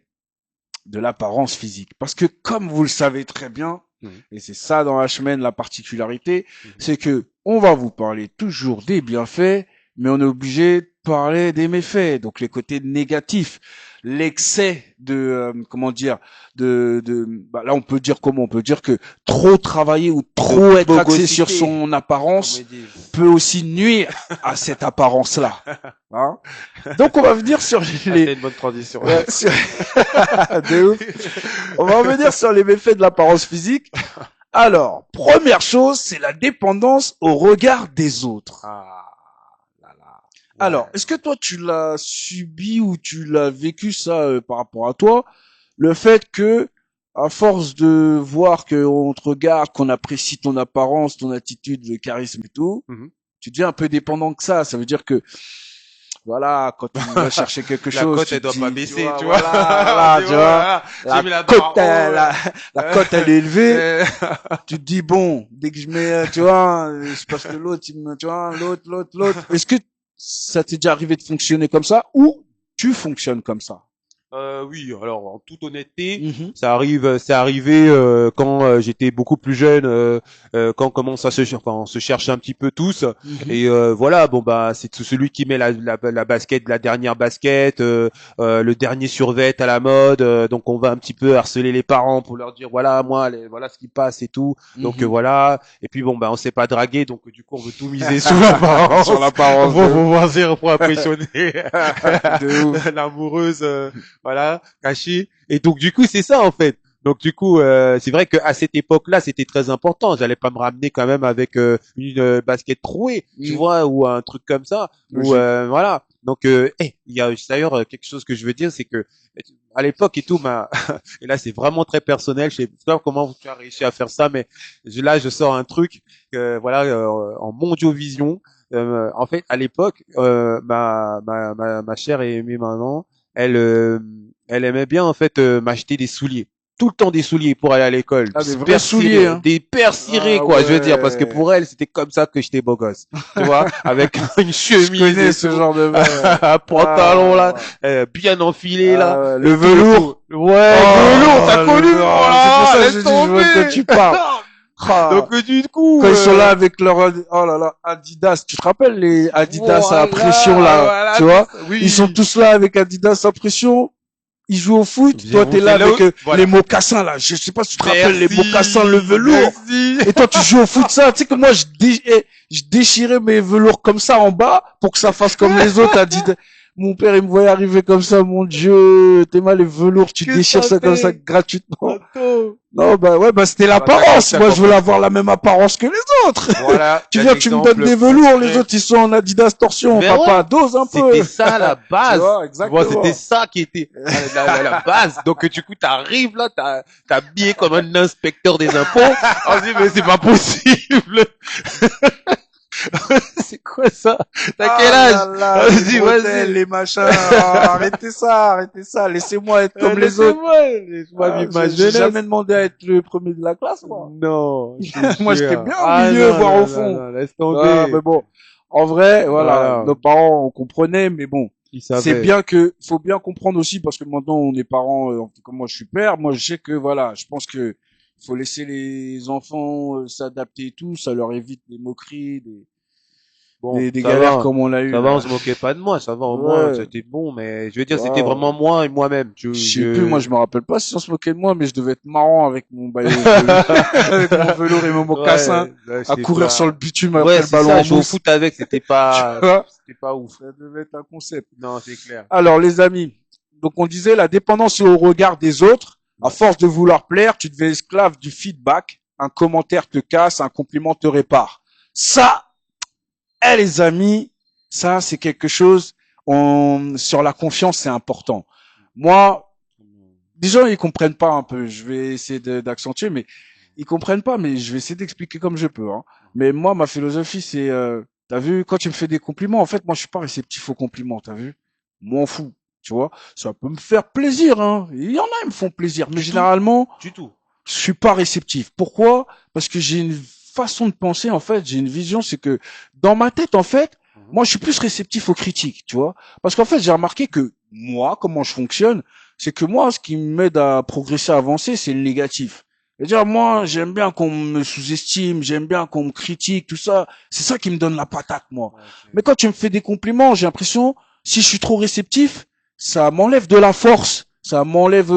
Speaker 2: de l'apparence physique. Parce que, comme vous le savez très bien,
Speaker 3: Mhm,
Speaker 2: et c'est ça dans H-Men la particularité,
Speaker 3: mhm.
Speaker 2: c'est que on va vous parler toujours des bienfaits, mais on est obligé de parler des méfaits, donc les côtés négatifs, l'excès de comment dire bah là on peut dire comment on peut dire que trop travailler ou trop être axé sur
Speaker 3: Bogosité,
Speaker 2: son
Speaker 3: comme
Speaker 2: apparence
Speaker 3: ils disent.
Speaker 2: peut aussi nuire à cette apparence là. Hein, donc on va venir sur
Speaker 3: Ah,
Speaker 2: les
Speaker 3: c'était une bonne transition.
Speaker 2: sur- de ouf. On va revenir sur les méfaits de l'apparence physique. Alors, première chose, c'est la dépendance au regard des autres.
Speaker 3: Ah, là, là.
Speaker 2: Alors,
Speaker 3: Ouais.
Speaker 2: est-ce que toi tu l'as subi ou tu l'as vécu ça par rapport à toi, le fait que à force de voir qu'on te regarde, qu'on apprécie ton apparence, ton attitude, le charisme et tout,
Speaker 3: Mhm.
Speaker 2: tu deviens un peu dépendant que ça. Ça veut dire que voilà, quand tu vas chercher quelque
Speaker 3: La
Speaker 2: chose,
Speaker 3: cote,
Speaker 2: tu
Speaker 3: elle
Speaker 2: te
Speaker 3: doit pas
Speaker 2: dis, tu
Speaker 3: baisser,
Speaker 2: vois,
Speaker 3: tu vois.
Speaker 2: voilà,
Speaker 3: Tu
Speaker 2: tu
Speaker 3: vois,
Speaker 2: vois,
Speaker 3: voilà. J'ai
Speaker 2: la
Speaker 3: mis la barre
Speaker 2: cote,
Speaker 3: en haut.
Speaker 2: la cote elle est élevée.
Speaker 3: Euh,
Speaker 2: Tu te dis bon, dès que je mets, tu vois, c'est parce que l'autre, tu vois, l'autre. Est-ce que ça t'est déjà arrivé de fonctionner comme ça ou tu fonctionnes comme ça?
Speaker 3: Oui, alors en toute honnêteté,
Speaker 2: Mhm,
Speaker 3: c'est arrivé quand j'étais beaucoup plus jeune, quand on commence à enfin, on se cherche un petit peu tous,
Speaker 2: mhm,
Speaker 3: et voilà, bon bah c'est celui qui met la basket, la dernière basket, le dernier survêt à la mode, donc on va un petit peu harceler les parents pour leur dire voilà moi voilà ce qui passe et tout, donc
Speaker 2: mhm.
Speaker 3: voilà, et puis bon bah on s'est pas dragué, donc du coup on veut tout miser sur l'apparence,
Speaker 2: Sur l'apparence
Speaker 3: pour
Speaker 2: de,
Speaker 3: pouvoir dire pour impressionner
Speaker 2: de ouf.
Speaker 3: l'amoureuse voilà, caché. Et donc du coup, c'est ça en fait. Donc du coup, c'est vrai qu'à cette époque-là, c'était très important. J'allais pas me ramener quand même avec une basket trouée, tu vois, ou un truc comme ça. Ou
Speaker 2: Logique.
Speaker 3: voilà. Donc, il y a d'ailleurs quelque chose que je veux dire, c'est que à l'époque et tout, et là c'est vraiment très personnel. Je sais pas comment tu as réussi à faire ça, mais là je sors un truc, voilà, en mondiovision. En fait, à l'époque, ma chère et aimée maman, elle, euh, elle aimait bien en fait m'acheter des souliers. Tout le temps des souliers pour aller à l'école.
Speaker 2: Ah, des vrais
Speaker 3: Paires
Speaker 2: souliers,
Speaker 3: cirées,
Speaker 2: hein.
Speaker 3: des paires cirées,
Speaker 2: Ah
Speaker 3: quoi, je veux dire, parce que
Speaker 2: ouais.
Speaker 3: pour elle, c'était comme ça que j'étais beau gosse. Tu vois, avec une
Speaker 2: Je
Speaker 3: chemise
Speaker 2: connais
Speaker 3: et
Speaker 2: ce
Speaker 3: tout,
Speaker 2: genre de bail, ouais.
Speaker 3: un pantalon
Speaker 2: Ah,
Speaker 3: là,
Speaker 2: ouais.
Speaker 3: bien enfilé là,
Speaker 2: Ah, ouais. Le
Speaker 3: et tout et tout.
Speaker 2: velours.
Speaker 3: Ouais, velours, t'as
Speaker 2: Oh, le
Speaker 3: connu,
Speaker 2: velours. C'est pour
Speaker 3: voilà,
Speaker 2: ça que je
Speaker 3: laisse
Speaker 2: dis, je vois de quoi
Speaker 3: tomber.
Speaker 2: tu parles. Ah.
Speaker 3: Donc du coup,
Speaker 2: Quand ils sont là avec leur, oh là là, Adidas. Tu te rappelles les Adidas à pression
Speaker 3: voilà,
Speaker 2: là,
Speaker 3: voilà,
Speaker 2: tu
Speaker 3: c'est
Speaker 2: vois?
Speaker 3: ça.
Speaker 2: Ils sont
Speaker 3: Oui.
Speaker 2: tous là avec Adidas à pression. Ils jouent au foot. Toi, t'es là
Speaker 3: C'est là où,
Speaker 2: avec les
Speaker 3: voilà.
Speaker 2: mocassins là. Je sais pas si tu te rappelles les mocassins, le
Speaker 3: Merci,
Speaker 2: velours.
Speaker 3: merci.
Speaker 2: Et toi, tu joues au foot ça. Tu sais que moi, je déchirais mes velours comme ça en bas pour que ça fasse comme les autres Adidas. Mon père, il me voyait arriver comme ça. Mon Dieu, t'es mal les velours. Tu
Speaker 3: Que
Speaker 2: déchires
Speaker 3: ça
Speaker 2: ça comme ça
Speaker 3: fait,
Speaker 2: gratuitement.
Speaker 3: Anto.
Speaker 2: Non, bah ouais, bah c'était
Speaker 3: Ah bah, t'as
Speaker 2: l'apparence.
Speaker 3: t'as
Speaker 2: Moi, je voulais
Speaker 3: compris.
Speaker 2: avoir la même apparence que les autres.
Speaker 3: Voilà,
Speaker 2: Tu
Speaker 3: un
Speaker 2: viens, tu me donnes
Speaker 3: exemple
Speaker 2: des velours, les
Speaker 3: concret.
Speaker 2: autres, ils sont en Adidas torsion.
Speaker 3: Mais
Speaker 2: Papa,
Speaker 3: ouais,
Speaker 2: dose un peu.
Speaker 3: c'était ça la
Speaker 2: Tu
Speaker 3: base.
Speaker 2: vois,
Speaker 3: Tu vois, c'était
Speaker 2: exactement.
Speaker 3: ça qui était la base. Donc du coup, t'arrives là, t'as habillé comme un inspecteur des impôts. On se dit mais c'est pas possible. C'est quoi ça? T'as quel
Speaker 2: Ah
Speaker 3: âge?
Speaker 2: là là,
Speaker 3: On se
Speaker 2: les
Speaker 3: dit
Speaker 2: bretelles,
Speaker 3: vas-y.
Speaker 2: les machins. Ah, arrêtez ça. Laissez-moi être comme les autres.
Speaker 3: Laisse-moi
Speaker 2: Ah,
Speaker 3: vivre ma
Speaker 2: j'ai jamais
Speaker 3: jeunesse.
Speaker 2: demandé à être le premier de la classe, moi.
Speaker 3: Non, je te
Speaker 2: Moi, j'étais
Speaker 3: jure.
Speaker 2: bien au
Speaker 3: Ah
Speaker 2: milieu,
Speaker 3: non,
Speaker 2: voire au
Speaker 3: non, non,
Speaker 2: fond.
Speaker 3: non, laisse
Speaker 2: Ah, mais
Speaker 3: tomber.
Speaker 2: bon. En vrai, voilà,
Speaker 3: Voilà,
Speaker 2: nos parents, on comprenait, mais bon.
Speaker 3: il
Speaker 2: C'est
Speaker 3: savait.
Speaker 2: bien que, faut bien comprendre aussi, parce que maintenant, on est parents, en tout cas, moi, je suis père. Moi, je sais que, voilà, je pense que faut laisser les enfants s'adapter et tout. Ça leur évite des moqueries,
Speaker 3: Bon,
Speaker 2: des galères comme on l'a eu,
Speaker 3: ça va, on
Speaker 2: là.
Speaker 3: se moquait pas de moi, ça va, au moins,
Speaker 2: Ouais.
Speaker 3: c'était bon, mais je veux dire, c'était
Speaker 2: Waouh.
Speaker 3: vraiment moi et moi-même.
Speaker 2: Je sais plus, moi je me rappelle pas si on se moquait de moi, mais je devais être marrant avec mon avec mon velours et mon mocassin,
Speaker 3: Ouais, là,
Speaker 2: à
Speaker 3: c'était
Speaker 2: courir sur le
Speaker 3: pas.
Speaker 2: bitume
Speaker 3: Ouais,
Speaker 2: après le
Speaker 3: c'est
Speaker 2: ballon
Speaker 3: ça,
Speaker 2: en
Speaker 3: jouer au
Speaker 2: mousse.
Speaker 3: foot avec,
Speaker 2: Tu vois,
Speaker 3: c'était pas ouf.
Speaker 2: ça devait être un concept.
Speaker 3: Non, c'est clair.
Speaker 2: Alors les amis, donc on disait la dépendance au regard des autres. À
Speaker 3: Ouais.
Speaker 2: force de vouloir plaire, tu deviens esclave du feedback. Un commentaire te casse, un compliment te répare. Ça, les amis, ça c'est quelque chose. Sur la confiance, c'est important. Moi, des gens ils comprennent pas un peu. Je vais essayer d'accentuer, mais ils comprennent pas. Mais je vais essayer d'expliquer comme je peux. Hein. Mais moi, ma philosophie, c'est, t'as vu, quand tu me fais des compliments, en fait, moi, je suis pas réceptif aux compliments. T'as vu, m'en fous. Tu vois, ça peut me faire plaisir. Hein. Il y en a, ils me font plaisir, mais
Speaker 3: Du tout,
Speaker 2: généralement,
Speaker 3: du tout.
Speaker 2: je suis pas réceptif. Pourquoi? Parce que j'ai une façon de penser. En fait, j'ai une vision, c'est que dans ma tête, en fait,
Speaker 3: Mhm.
Speaker 2: moi, je suis plus réceptif aux critiques. Tu vois, parce qu'en fait, j'ai remarqué que moi, comment je fonctionne c'est que moi, ce qui m'aide à progresser, à avancer, c'est le négatif. C'est-à-dire, moi, j'aime bien qu'on me sous-estime, j'aime bien qu'on me critique, tout ça. C'est ça qui me donne la patate, moi.
Speaker 3: Ouais,
Speaker 2: Mais quand tu me fais des compliments, j'ai l'impression, si je suis trop réceptif, ça m'enlève de la force. Ça m'enlève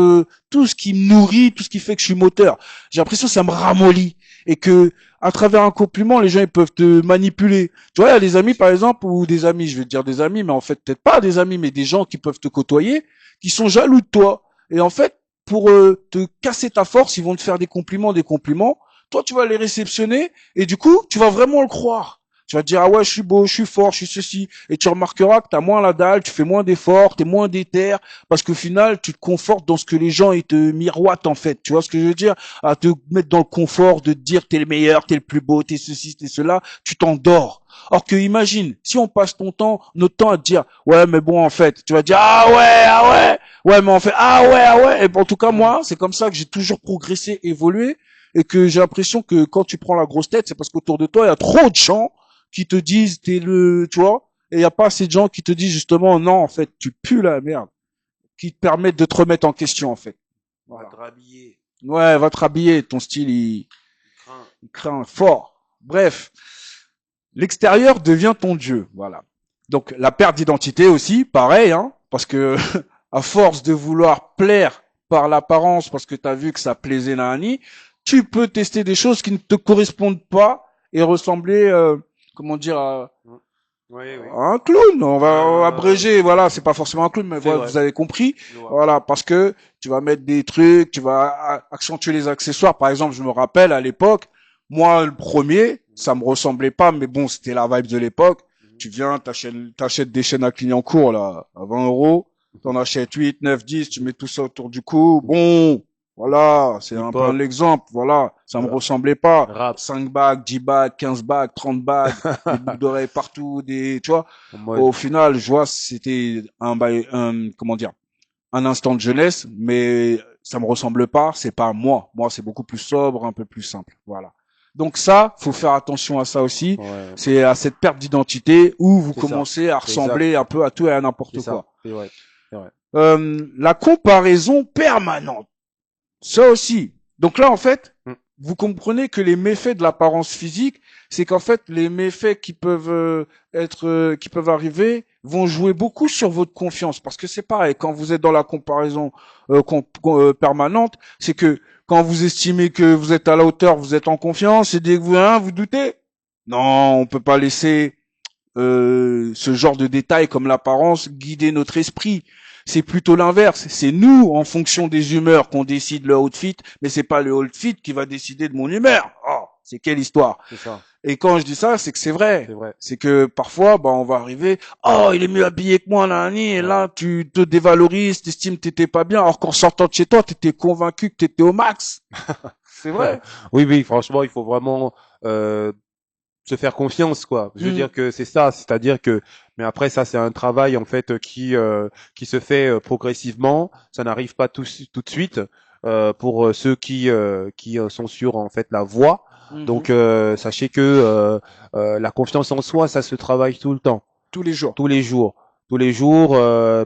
Speaker 2: tout ce qui me nourrit, tout ce qui fait que je suis moteur. J'ai l'impression que ça me ramollit. Et que, à travers un compliment, les gens, ils peuvent te manipuler. Tu vois, il y a des amis, par exemple, ou des amis, je vais te dire des amis, mais en fait, peut-être pas des amis, mais des gens qui peuvent te côtoyer qui sont jaloux de toi. Et en fait, pour te casser ta force, ils vont te faire des compliments, des compliments. Toi, tu vas les réceptionner et du coup, tu vas vraiment le croire. Tu vas te dire, ah ouais, je suis beau, je suis fort, je suis ceci. Et tu remarqueras que tu as moins la dalle, tu fais moins d'efforts, tu es moins déter, parce qu'au final, tu te confortes dans ce que les gens ils te miroitent en fait. Tu vois ce que je veux dire? À te mettre dans le confort de te dire, t'es le meilleur, t'es le plus beau, t'es ceci, t'es cela, tu t'endors. Or que imagine, si on passe notre temps à te dire, ouais, mais bon, en fait, tu vas dire, ouais, mais en fait, ah ouais. Et en tout cas,
Speaker 3: Mhm.
Speaker 2: moi, c'est comme ça que j'ai toujours progressé, évolué, et que j'ai l'impression que quand tu prends la grosse tête, c'est parce qu'autour de toi, il y a trop de gens qui te disent, tu vois, et il y a pas assez de gens qui te disent justement, non, en fait, tu pues la merde, qui te permettent de te remettre en question, en fait.
Speaker 3: On va
Speaker 2: Voilà.
Speaker 3: te rhabiller.
Speaker 2: Ouais, va te rhabiller, ton style,
Speaker 3: Crains.
Speaker 2: il craint fort. Bref. L'extérieur devient ton Dieu, voilà. Donc la perte d'identité aussi, pareil, hein, parce que à force de vouloir plaire par l'apparence, parce que tu as vu que ça plaisait Nani, tu peux tester des choses qui ne te correspondent pas et ressembler, comment dire,
Speaker 3: Oui, oui.
Speaker 2: Un clown, on va abréger, voilà, c'est pas forcément un clown, mais voilà,
Speaker 3: vrai.
Speaker 2: vous avez compris. Voilà, parce que tu vas mettre des trucs, tu vas accentuer les accessoires. Par exemple, je me rappelle à l'époque, moi le premier, ça me ressemblait pas, mais bon, c'était la vibe de l'époque. Tu viens, t'achètes des chaînes à Clignancourt là, à 20 euros, t'en achètes 8, 9, 10, tu mets tout ça autour du cou. Bon, voilà, c'est un peu l'exemple. Voilà, ça me ressemblait pas.
Speaker 3: Rap.
Speaker 2: 5 bagues, 10 bagues, 15 bagues, 30 bagues, des boucles d'oreilles partout, tu vois. Au final, je vois, c'était comment dire, un instant de jeunesse, mais ça me ressemble pas, c'est pas moi. Moi, c'est beaucoup plus sobre, un peu plus simple. Voilà. Donc ça, faut faire attention à ça aussi.
Speaker 3: Ouais.
Speaker 2: C'est à cette perte d'identité où vous
Speaker 3: C'est
Speaker 2: commencez à ressembler un peu à tout et à n'importe quoi.
Speaker 3: C'est vrai. C'est vrai.
Speaker 2: La comparaison permanente. Ça aussi. Donc là, en fait, vous comprenez que les méfaits de l'apparence physique, c'est qu'en fait, les méfaits qui peuvent qui peuvent arriver, vont jouer beaucoup sur votre confiance. Parce que c'est pareil, quand vous êtes dans la comparaison permanente, c'est que quand vous estimez que vous êtes à la hauteur, vous êtes en confiance, et dès que vous doutez. Non, on peut pas laisser ce genre de détails comme l'apparence guider notre esprit. C'est plutôt l'inverse. C'est nous, en fonction des humeurs, qu'on décide le outfit, mais c'est pas le outfit qui va décider de mon humeur. Oh, c'est quelle histoire.
Speaker 3: C'est ça.
Speaker 2: Et quand je dis ça, c'est que c'est vrai.
Speaker 3: C'est vrai.
Speaker 2: C'est que parfois, on va arriver, oh, il est mieux habillé que moi, là, et là, tu te dévalorises, t'estimes que t'étais pas bien, alors qu'en sortant de chez toi, t'étais convaincu que t'étais au max. C'est vrai.
Speaker 3: Oui, franchement, il faut vraiment, se faire confiance, quoi. Je veux dire que c'est ça, c'est-à-dire que, mais après ça, c'est un travail en fait qui se fait progressivement. Ça n'arrive pas tout de suite pour ceux qui sont sur en fait la voie. Donc sachez que la confiance en soi, ça se travaille tout le temps,
Speaker 2: tous les jours,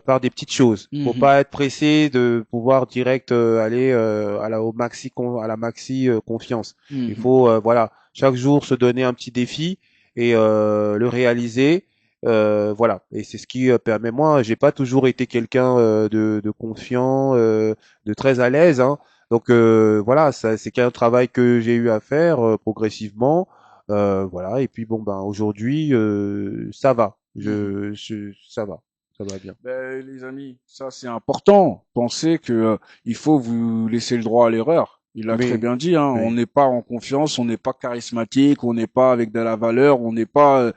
Speaker 3: par des petites choses. Faut pas être pressé de pouvoir direct aller à la maxi confiance. Il faut voilà, chaque jour se donner un petit défi et le réaliser. Voilà, et c'est ce qui permet. Moi, j'ai pas toujours été quelqu'un de confiant, de très à l'aise, hein. Donc voilà, ça c'est qu'un travail que j'ai eu à faire progressivement. Voilà, et puis bon aujourd'hui ça va. Ça va bien.
Speaker 2: Ben, les amis, ça c'est important. Pensez que il faut vous laisser le droit à l'erreur. Il l'a très bien dit, hein. Oui. On n'est pas en confiance, on n'est pas charismatique, on n'est pas avec de la valeur, on n'est pas,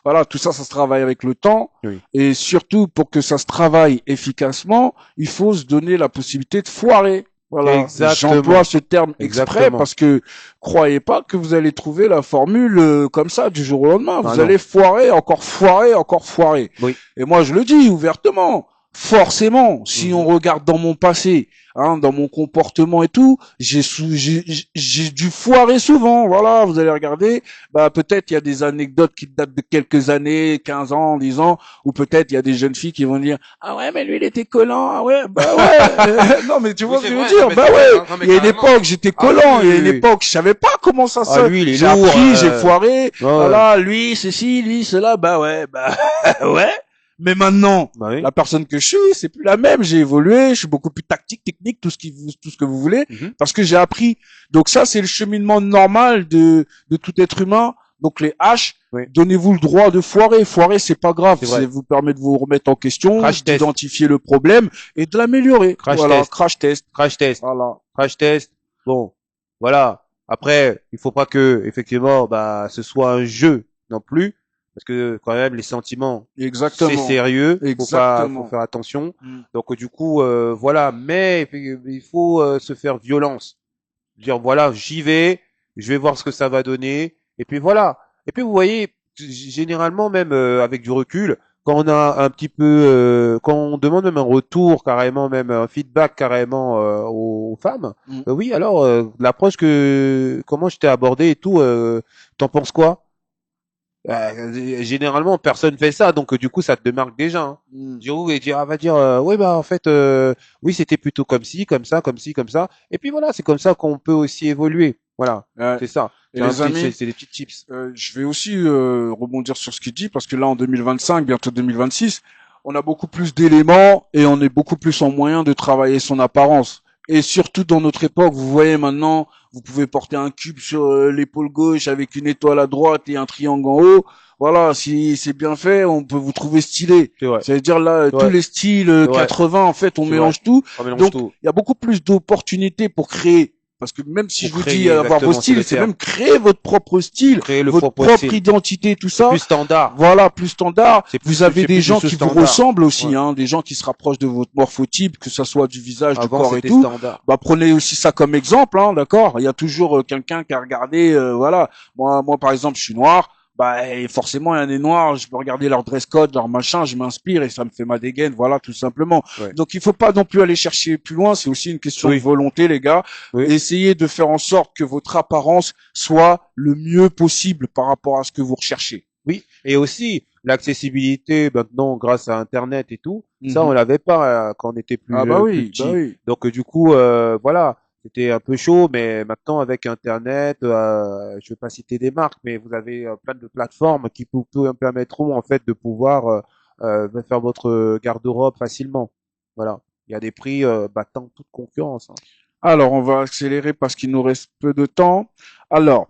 Speaker 2: voilà, tout ça, ça se travaille avec le temps. Oui. Et surtout, pour que ça se travaille efficacement, il faut se donner la possibilité de foirer. Voilà, j'emploie ce terme exprès parce que croyez pas que vous allez trouver la formule comme ça du jour au lendemain. Vous allez foirer, encore foirer, encore foirer. Oui. Et moi, je le dis ouvertement. Forcément, si on regarde dans mon passé, hein, dans mon comportement et tout, j'ai dû foirer souvent. Voilà, vous allez regarder. Peut-être il y a des anecdotes qui datent de quelques années, 15 ans, 10 ans, ou peut-être il y a des jeunes filles qui vont dire ah ouais, mais lui il était collant. Ah ouais, ouais. Non mais tu vois ce que je veux dire. Ouais. Il y a une époque j'étais collant. Il y a une époque je savais pas comment ça se. J'ai appris, j'ai foiré. Voilà, lui ceci, lui cela. Ouais. Ouais. Mais maintenant, la personne que je suis, c'est plus la même. J'ai évolué, je suis beaucoup plus tactique, technique, tout ce que vous voulez, parce que j'ai appris. Donc ça, c'est le cheminement normal de tout être humain. Donc les H, donnez-vous le droit de foirer. Foirer, c'est pas grave. Ça vous permet de vous remettre en question, d'identifier le problème et de l'améliorer. Crash test.
Speaker 3: Voilà. Crash test. Bon, voilà. Après, il faut pas que, effectivement, ce soit un jeu non plus. Parce que quand même les sentiments, c'est sérieux, faut faire attention. Donc du coup voilà, mais il faut se faire violence. Dire voilà, j'y vais, je vais voir ce que ça va donner et puis voilà. Et puis vous voyez généralement même avec du recul, quand on a un petit peu quand on demande même un retour carrément, même un feedback carrément aux femmes, oui, alors l'approche comment je t'ai abordé et tout, t'en penses quoi? Généralement personne fait ça, donc du coup ça te démarque déjà, hein. Va dire oui en fait oui c'était plutôt comme ci, comme ça, comme ci, comme ça, et puis voilà, c'est comme ça qu'on peut aussi évoluer, voilà. C'est ça.
Speaker 2: Et les amis,
Speaker 3: c'est des petits tips.
Speaker 2: Je vais aussi rebondir sur ce qu'il dit, parce que là en 2025, bientôt 2026, on a beaucoup plus d'éléments et on est beaucoup plus en moyen de travailler son apparence. Et surtout dans notre époque, vous voyez maintenant, vous pouvez porter un cube sur l'épaule gauche avec une étoile à droite et un triangle en haut. voilà, si c'est bien fait, on peut vous trouver stylé.
Speaker 3: C'est vrai.
Speaker 2: C'est-à-dire là, tous les styles
Speaker 3: C'est vrai.
Speaker 2: 80, en fait, on
Speaker 3: C'est
Speaker 2: mélange tout.
Speaker 3: On mélange
Speaker 2: Donc,
Speaker 3: tout.
Speaker 2: il y a beaucoup plus d'opportunités pour créer. Parce que même si
Speaker 3: Pour
Speaker 2: je vous dis
Speaker 3: créer,
Speaker 2: avoir vos
Speaker 3: exactement, c'est
Speaker 2: styles,
Speaker 3: le
Speaker 2: c'est
Speaker 3: terme.
Speaker 2: même créer votre propre style,
Speaker 3: Créer le
Speaker 2: votre
Speaker 3: propre
Speaker 2: propre
Speaker 3: style.
Speaker 2: identité, tout ça.
Speaker 3: Plus standard.
Speaker 2: Voilà, plus standard.
Speaker 3: C'est plus-
Speaker 2: Vous avez
Speaker 3: c'est
Speaker 2: des
Speaker 3: plus
Speaker 2: gens
Speaker 3: du
Speaker 2: qui vous
Speaker 3: standard.
Speaker 2: ressemblent aussi,
Speaker 3: Ouais.
Speaker 2: hein, des gens qui se rapprochent de votre morphotype, que ça soit du visage, du
Speaker 3: Avant,
Speaker 2: corps et
Speaker 3: c'était
Speaker 2: tout.
Speaker 3: standard.
Speaker 2: Bah, prenez aussi ça comme exemple, hein, d'accord. Il y a toujours quelqu'un qui a regardé, voilà. Moi, par exemple, je suis noir. Bah, et forcément, il y a des noirs. Je peux regarder leur dress code, leur machin. Je m'inspire et ça me fait ma dégaine. Voilà, tout simplement.
Speaker 3: Ouais.
Speaker 2: Donc, il faut pas non plus aller chercher plus loin. C'est aussi une question
Speaker 3: Oui.
Speaker 2: de volonté, les gars.
Speaker 3: Oui.
Speaker 2: Essayez de faire en sorte que votre apparence soit le mieux possible par rapport à ce que vous recherchez.
Speaker 3: Oui. Et aussi, l'accessibilité, maintenant, grâce à Internet et tout, ça, on
Speaker 2: Mhm.
Speaker 3: l'avait pas quand on était
Speaker 2: Ah bah
Speaker 3: plus
Speaker 2: oui, bah
Speaker 3: petit.
Speaker 2: oui.
Speaker 3: Donc, du coup, voilà. C'était un peu chaud, mais maintenant avec Internet, je vais pas citer des marques, mais vous avez plein de plateformes qui vous permettront en fait de pouvoir faire votre garde-robe facilement. Voilà. Il y a des prix battant toute concurrence. Hein.
Speaker 2: Alors, on va accélérer parce qu'il nous reste peu de temps. Alors,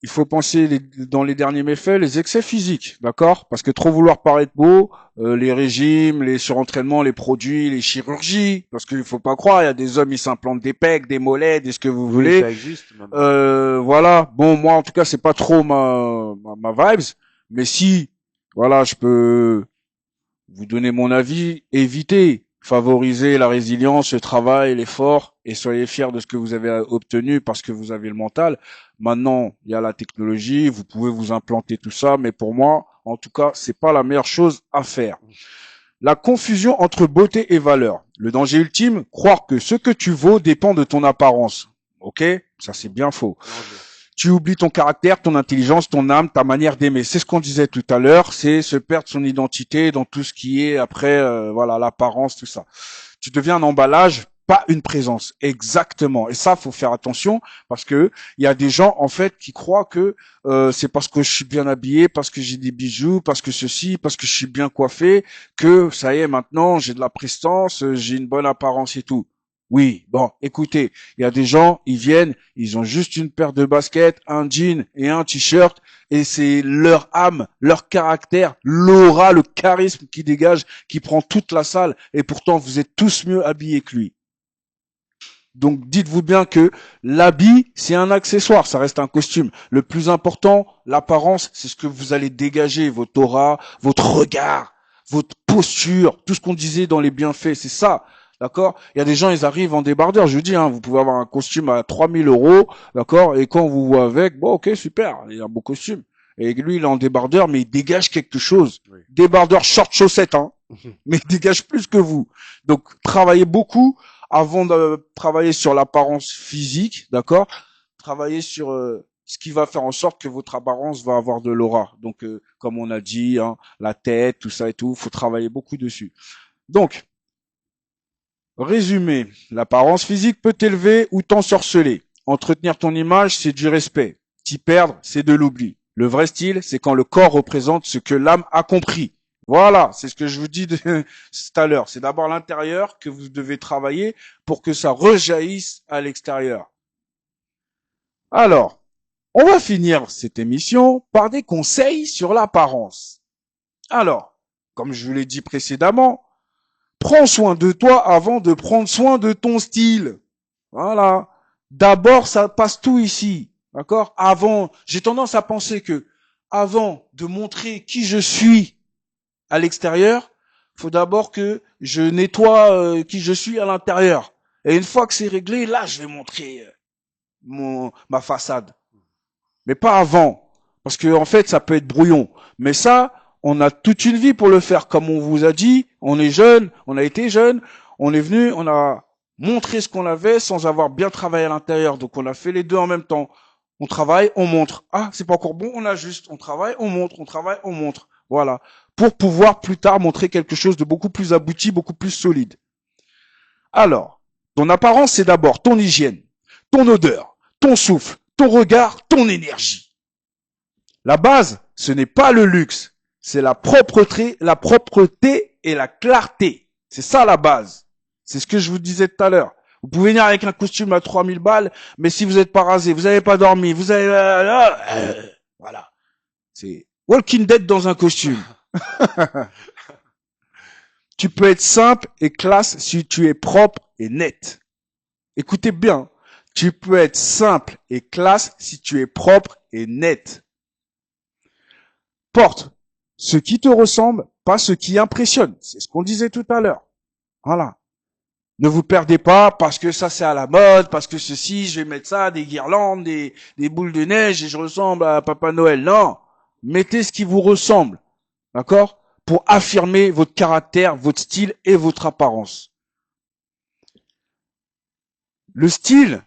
Speaker 2: il faut penser dans les derniers méfaits, les excès physiques, d'accord? Parce que trop vouloir paraître beau, les régimes, les surentraînements, les produits, les chirurgies, parce qu'il faut pas croire, il y a des hommes, ils s'implantent des pecs, des mollets, des ce que vous
Speaker 3: Oui,
Speaker 2: voulez.
Speaker 3: ça existe même.
Speaker 2: Voilà. Bon, moi, en tout cas, c'est pas trop ma vibes. Mais si, voilà, je peux vous donner mon avis, évitez, favorisez la résilience, le travail, l'effort, et soyez fiers de ce que vous avez obtenu parce que vous avez le mental. Maintenant, il y a la technologie, vous pouvez vous implanter tout ça, mais pour moi, en tout cas, c'est pas la meilleure chose à faire. La confusion entre beauté et valeur. Le danger ultime, croire que ce que tu vaux dépend de ton apparence. Ok? Ça, c'est bien faux. Tu oublies ton caractère, ton intelligence, ton âme, ta manière d'aimer. C'est ce qu'on disait tout à l'heure, c'est se perdre son identité dans tout ce qui est après, voilà, l'apparence, tout ça. Tu deviens un emballage, pas une présence. Exactement. Et ça, faut faire attention parce que il y a des gens en fait qui croient que c'est parce que je suis bien habillé, parce que j'ai des bijoux, parce que ceci, parce que je suis bien coiffé, que ça y est maintenant j'ai de la prestance, j'ai une bonne apparence et tout. Oui, bon, écoutez, il y a des gens, ils viennent, ils ont juste une paire de baskets, un jean et un t-shirt, et c'est leur âme, leur caractère, l'aura, le charisme qui dégage, qui prend toute la salle, et pourtant vous êtes tous mieux habillés que lui. Donc dites-vous bien que l'habit, c'est un accessoire, ça reste un costume. Le plus important, l'apparence, c'est ce que vous allez dégager, votre aura, votre regard, votre posture, tout ce qu'on disait dans les bienfaits, c'est ça. D'accord? Il y a des gens, ils arrivent en débardeur. Je vous dis, hein, vous pouvez avoir un costume à 3000 €, d'accord? Et quand on vous voit avec, bon, ok, super, il a un beau costume. Et lui, il est en débardeur, mais il dégage quelque chose.
Speaker 3: Oui.
Speaker 2: Débardeur, short, chaussettes, hein. Mais il dégage plus que vous. Donc, travaillez beaucoup avant de travailler sur l'apparence physique, d'accord? Travaillez sur ce qui va faire en sorte que votre apparence va avoir de l'aura. Donc, comme on a dit, hein, la tête, tout ça et tout, faut travailler beaucoup dessus. Donc, résumé, l'apparence physique peut t'élever ou t'ensorceler. Entretenir ton image, c'est du respect. T'y perdre, c'est de l'oubli. Le vrai style, c'est quand le corps représente ce que l'âme a compris. Voilà, c'est ce que je vous dis tout à l'heure. C'est d'abord l'intérieur que vous devez travailler pour que ça rejaillisse à l'extérieur. Alors, on va finir cette émission par des conseils sur l'apparence. Alors, comme je vous l'ai dit précédemment, prends soin de toi avant de prendre soin de ton style. Voilà. D'abord, ça passe tout ici. D'accord? Avant, j'ai tendance à penser que avant de montrer qui je suis à l'extérieur, faut d'abord que je nettoie qui je suis à l'intérieur. Et une fois que c'est réglé, là, je vais montrer ma façade. Mais pas avant. Parce que, en fait, ça peut être brouillon. Mais ça, on a toute une vie pour le faire. Comme on vous a dit, on est jeune, on a été jeune, on est venu, on a montré ce qu'on avait sans avoir bien travaillé à l'intérieur. Donc, on a fait les deux en même temps. On travaille, on montre. Ah, c'est pas encore bon, on ajuste. On travaille, on montre. On travaille, on montre. Voilà. Pour pouvoir plus tard montrer quelque chose de beaucoup plus abouti, beaucoup plus solide. Alors, ton apparence, c'est d'abord ton hygiène, ton odeur, ton souffle, ton regard, ton énergie. La base, ce n'est pas le luxe, c'est la propreté et la clarté. C'est ça la base. C'est ce que je vous disais tout à l'heure. Vous pouvez venir avec un costume à 3000 balles, mais si vous n'êtes pas rasé, vous n'avez pas dormi, vous avez... voilà. Walking Dead dans un costume. Tu peux être simple et classe si tu es propre et net. Écoutez bien. Tu peux être simple et classe si tu es propre et net. Porte ce qui te ressemble, pas ce qui impressionne. C'est ce qu'on disait tout à l'heure. Voilà. Ne vous perdez pas parce que ça c'est à la mode, parce que ceci, je vais mettre ça, des guirlandes, des boules de neige et je ressemble à Papa Noël. Non. Mettez ce qui vous ressemble. D'accord? Pour affirmer votre caractère, votre style et votre apparence. Le style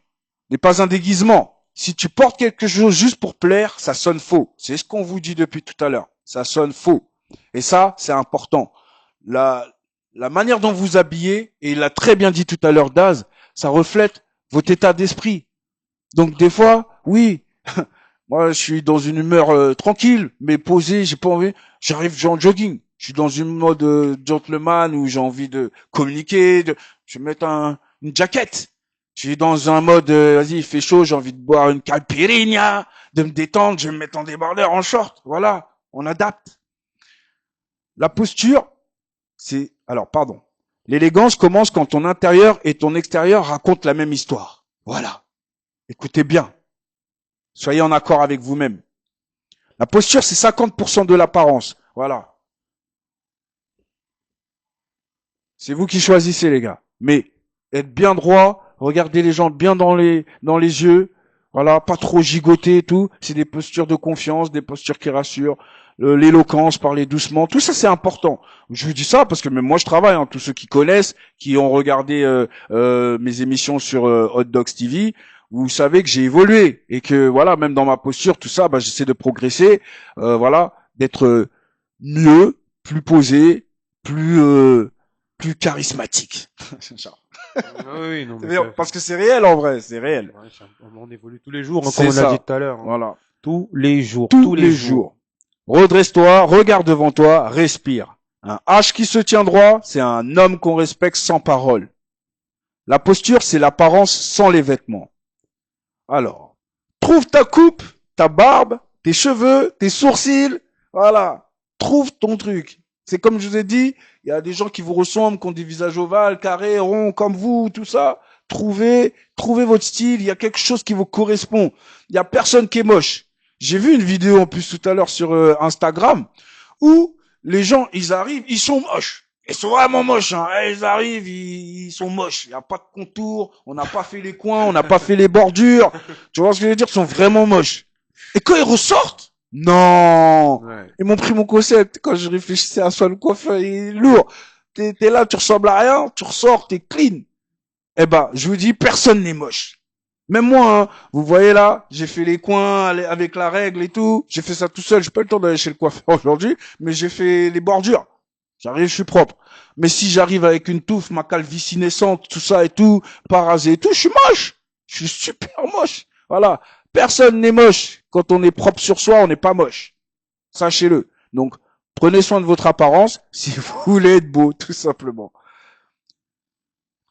Speaker 2: n'est pas un déguisement. Si tu portes quelque chose juste pour plaire, ça sonne faux. C'est ce qu'on vous dit depuis tout à l'heure. Ça sonne faux. Et ça, c'est important. La manière dont vous habillez, et il l'a très bien dit tout à l'heure Daz, ça reflète votre état d'esprit. Donc des fois, oui, moi je suis dans une humeur tranquille, mais posée, j'ai pas envie, j'arrive en jogging. Je suis dans une mode gentleman où j'ai envie de communiquer, je vais mettre une jaquette. Je suis dans un mode, vas-y, il fait chaud, j'ai envie de boire une caipirinha, de me détendre, je vais me mettre en débardeur, en short. Voilà, on adapte. La posture, pardon. L'élégance commence quand ton intérieur et ton extérieur racontent la même histoire. Voilà. Écoutez bien. Soyez en accord avec vous-même. La posture, c'est 50% de l'apparence. Voilà. C'est vous qui choisissez, les gars. Mais être bien droit, regardez les gens bien dans les yeux. Voilà, pas trop gigoter et tout. C'est des postures de confiance, des postures qui rassurent. L'éloquence, parler doucement, tout ça c'est important. Je vous dis ça parce que même moi je travaille, hein, tous ceux qui connaissent, qui ont regardé mes émissions sur Hot Dogs TV, vous savez que j'ai évolué et que voilà, même dans ma posture, tout ça, bah, j'essaie de progresser, voilà, d'être mieux, plus posé, plus charismatique.
Speaker 3: Oui, non, mais
Speaker 2: parce que c'est réel en vrai, c'est réel.
Speaker 3: Ouais, on évolue tous les jours, hein, comme on a dit tout à l'heure. Hein.
Speaker 2: Voilà.
Speaker 3: Tous les jours.
Speaker 2: Tous les jours. Redresse-toi, regarde devant toi, respire. Un H qui se tient droit, c'est un homme qu'on respecte sans parole. La posture, c'est l'apparence sans les vêtements. Alors, trouve ta coupe, ta barbe, tes cheveux, tes sourcils, voilà. Trouve ton truc. C'est comme je vous ai dit, il y a des gens qui vous ressemblent, qui ont des visages ovales, carrés, ronds, comme vous, tout ça. Trouvez votre style, il y a quelque chose qui vous correspond. Il y a personne qui est moche. J'ai vu une vidéo en plus tout à l'heure sur Instagram où les gens, ils arrivent, ils sont moches. Ils sont vraiment moches. Hein. Ils arrivent, ils sont moches. Il n'y a pas de contour, on n'a pas fait les coins, on n'a pas fait les bordures. Tu vois ce que je veux dire? Ils sont vraiment moches. Et quand ils ressortent, non,
Speaker 3: Ouais.
Speaker 2: ils m'ont pris mon concept. Quand je réfléchissais à soi, le coiffeur, il est lourd. T'es là, tu ressembles à rien, tu ressors, t'es clean. Eh ben, je vous dis, personne n'est moche. Même moi, hein, vous voyez là, j'ai fait les coins avec la règle et tout. J'ai fait ça tout seul. J'ai pas eu le temps d'aller chez le coiffeur aujourd'hui, mais j'ai fait les bordures. J'arrive, je suis propre. Mais si j'arrive avec une touffe, ma calvitie naissante, tout ça et tout, pas rasé et tout, je suis moche. Je suis super moche. Voilà. Personne n'est moche. Quand on est propre sur soi, on n'est pas moche. Sachez-le. Donc, prenez soin de votre apparence si vous voulez être beau, tout simplement.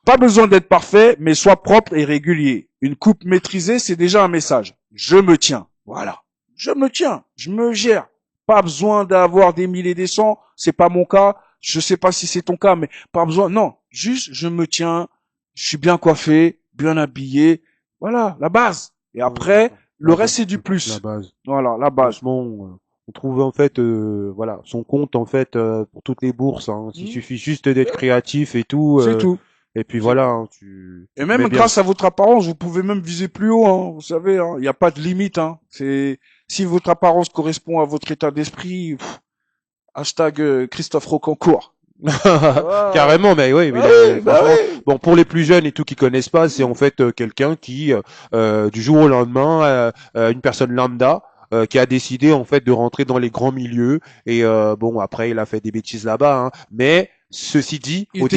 Speaker 2: Pas besoin d'être parfait, mais sois propre et régulier. Une coupe maîtrisée, c'est déjà un message. Je me tiens. Voilà. Je me tiens. Je me gère. Pas besoin d'avoir des mille et des cents. C'est pas mon cas. Je sais pas si c'est ton cas, mais pas besoin. Non. Juste, je me tiens. Je suis bien coiffé, bien habillé. Voilà. La base. Et après, le reste, c'est du plus.
Speaker 3: La base.
Speaker 2: Voilà. La base.
Speaker 3: Franchement, on trouve en fait, voilà, son compte en fait pour toutes les bourses. Hein. Il suffit juste d'être créatif et tout.
Speaker 2: C'est tout.
Speaker 3: Et puis voilà, hein,
Speaker 2: et même grâce à votre apparence, vous pouvez même viser plus haut, hein, vous savez, hein, il n'y a pas de limite. Hein. C'est si votre apparence correspond à votre état d'esprit, hashtag Christophe Rocancourt.
Speaker 3: Carrément, mais oui. Bon, pour les plus jeunes et tout qui connaissent pas, c'est en fait quelqu'un qui, du jour au lendemain, une personne lambda. Qui a décidé en fait de rentrer dans les grands milieux et bon après il a fait des bêtises là-bas, hein, mais ceci dit, au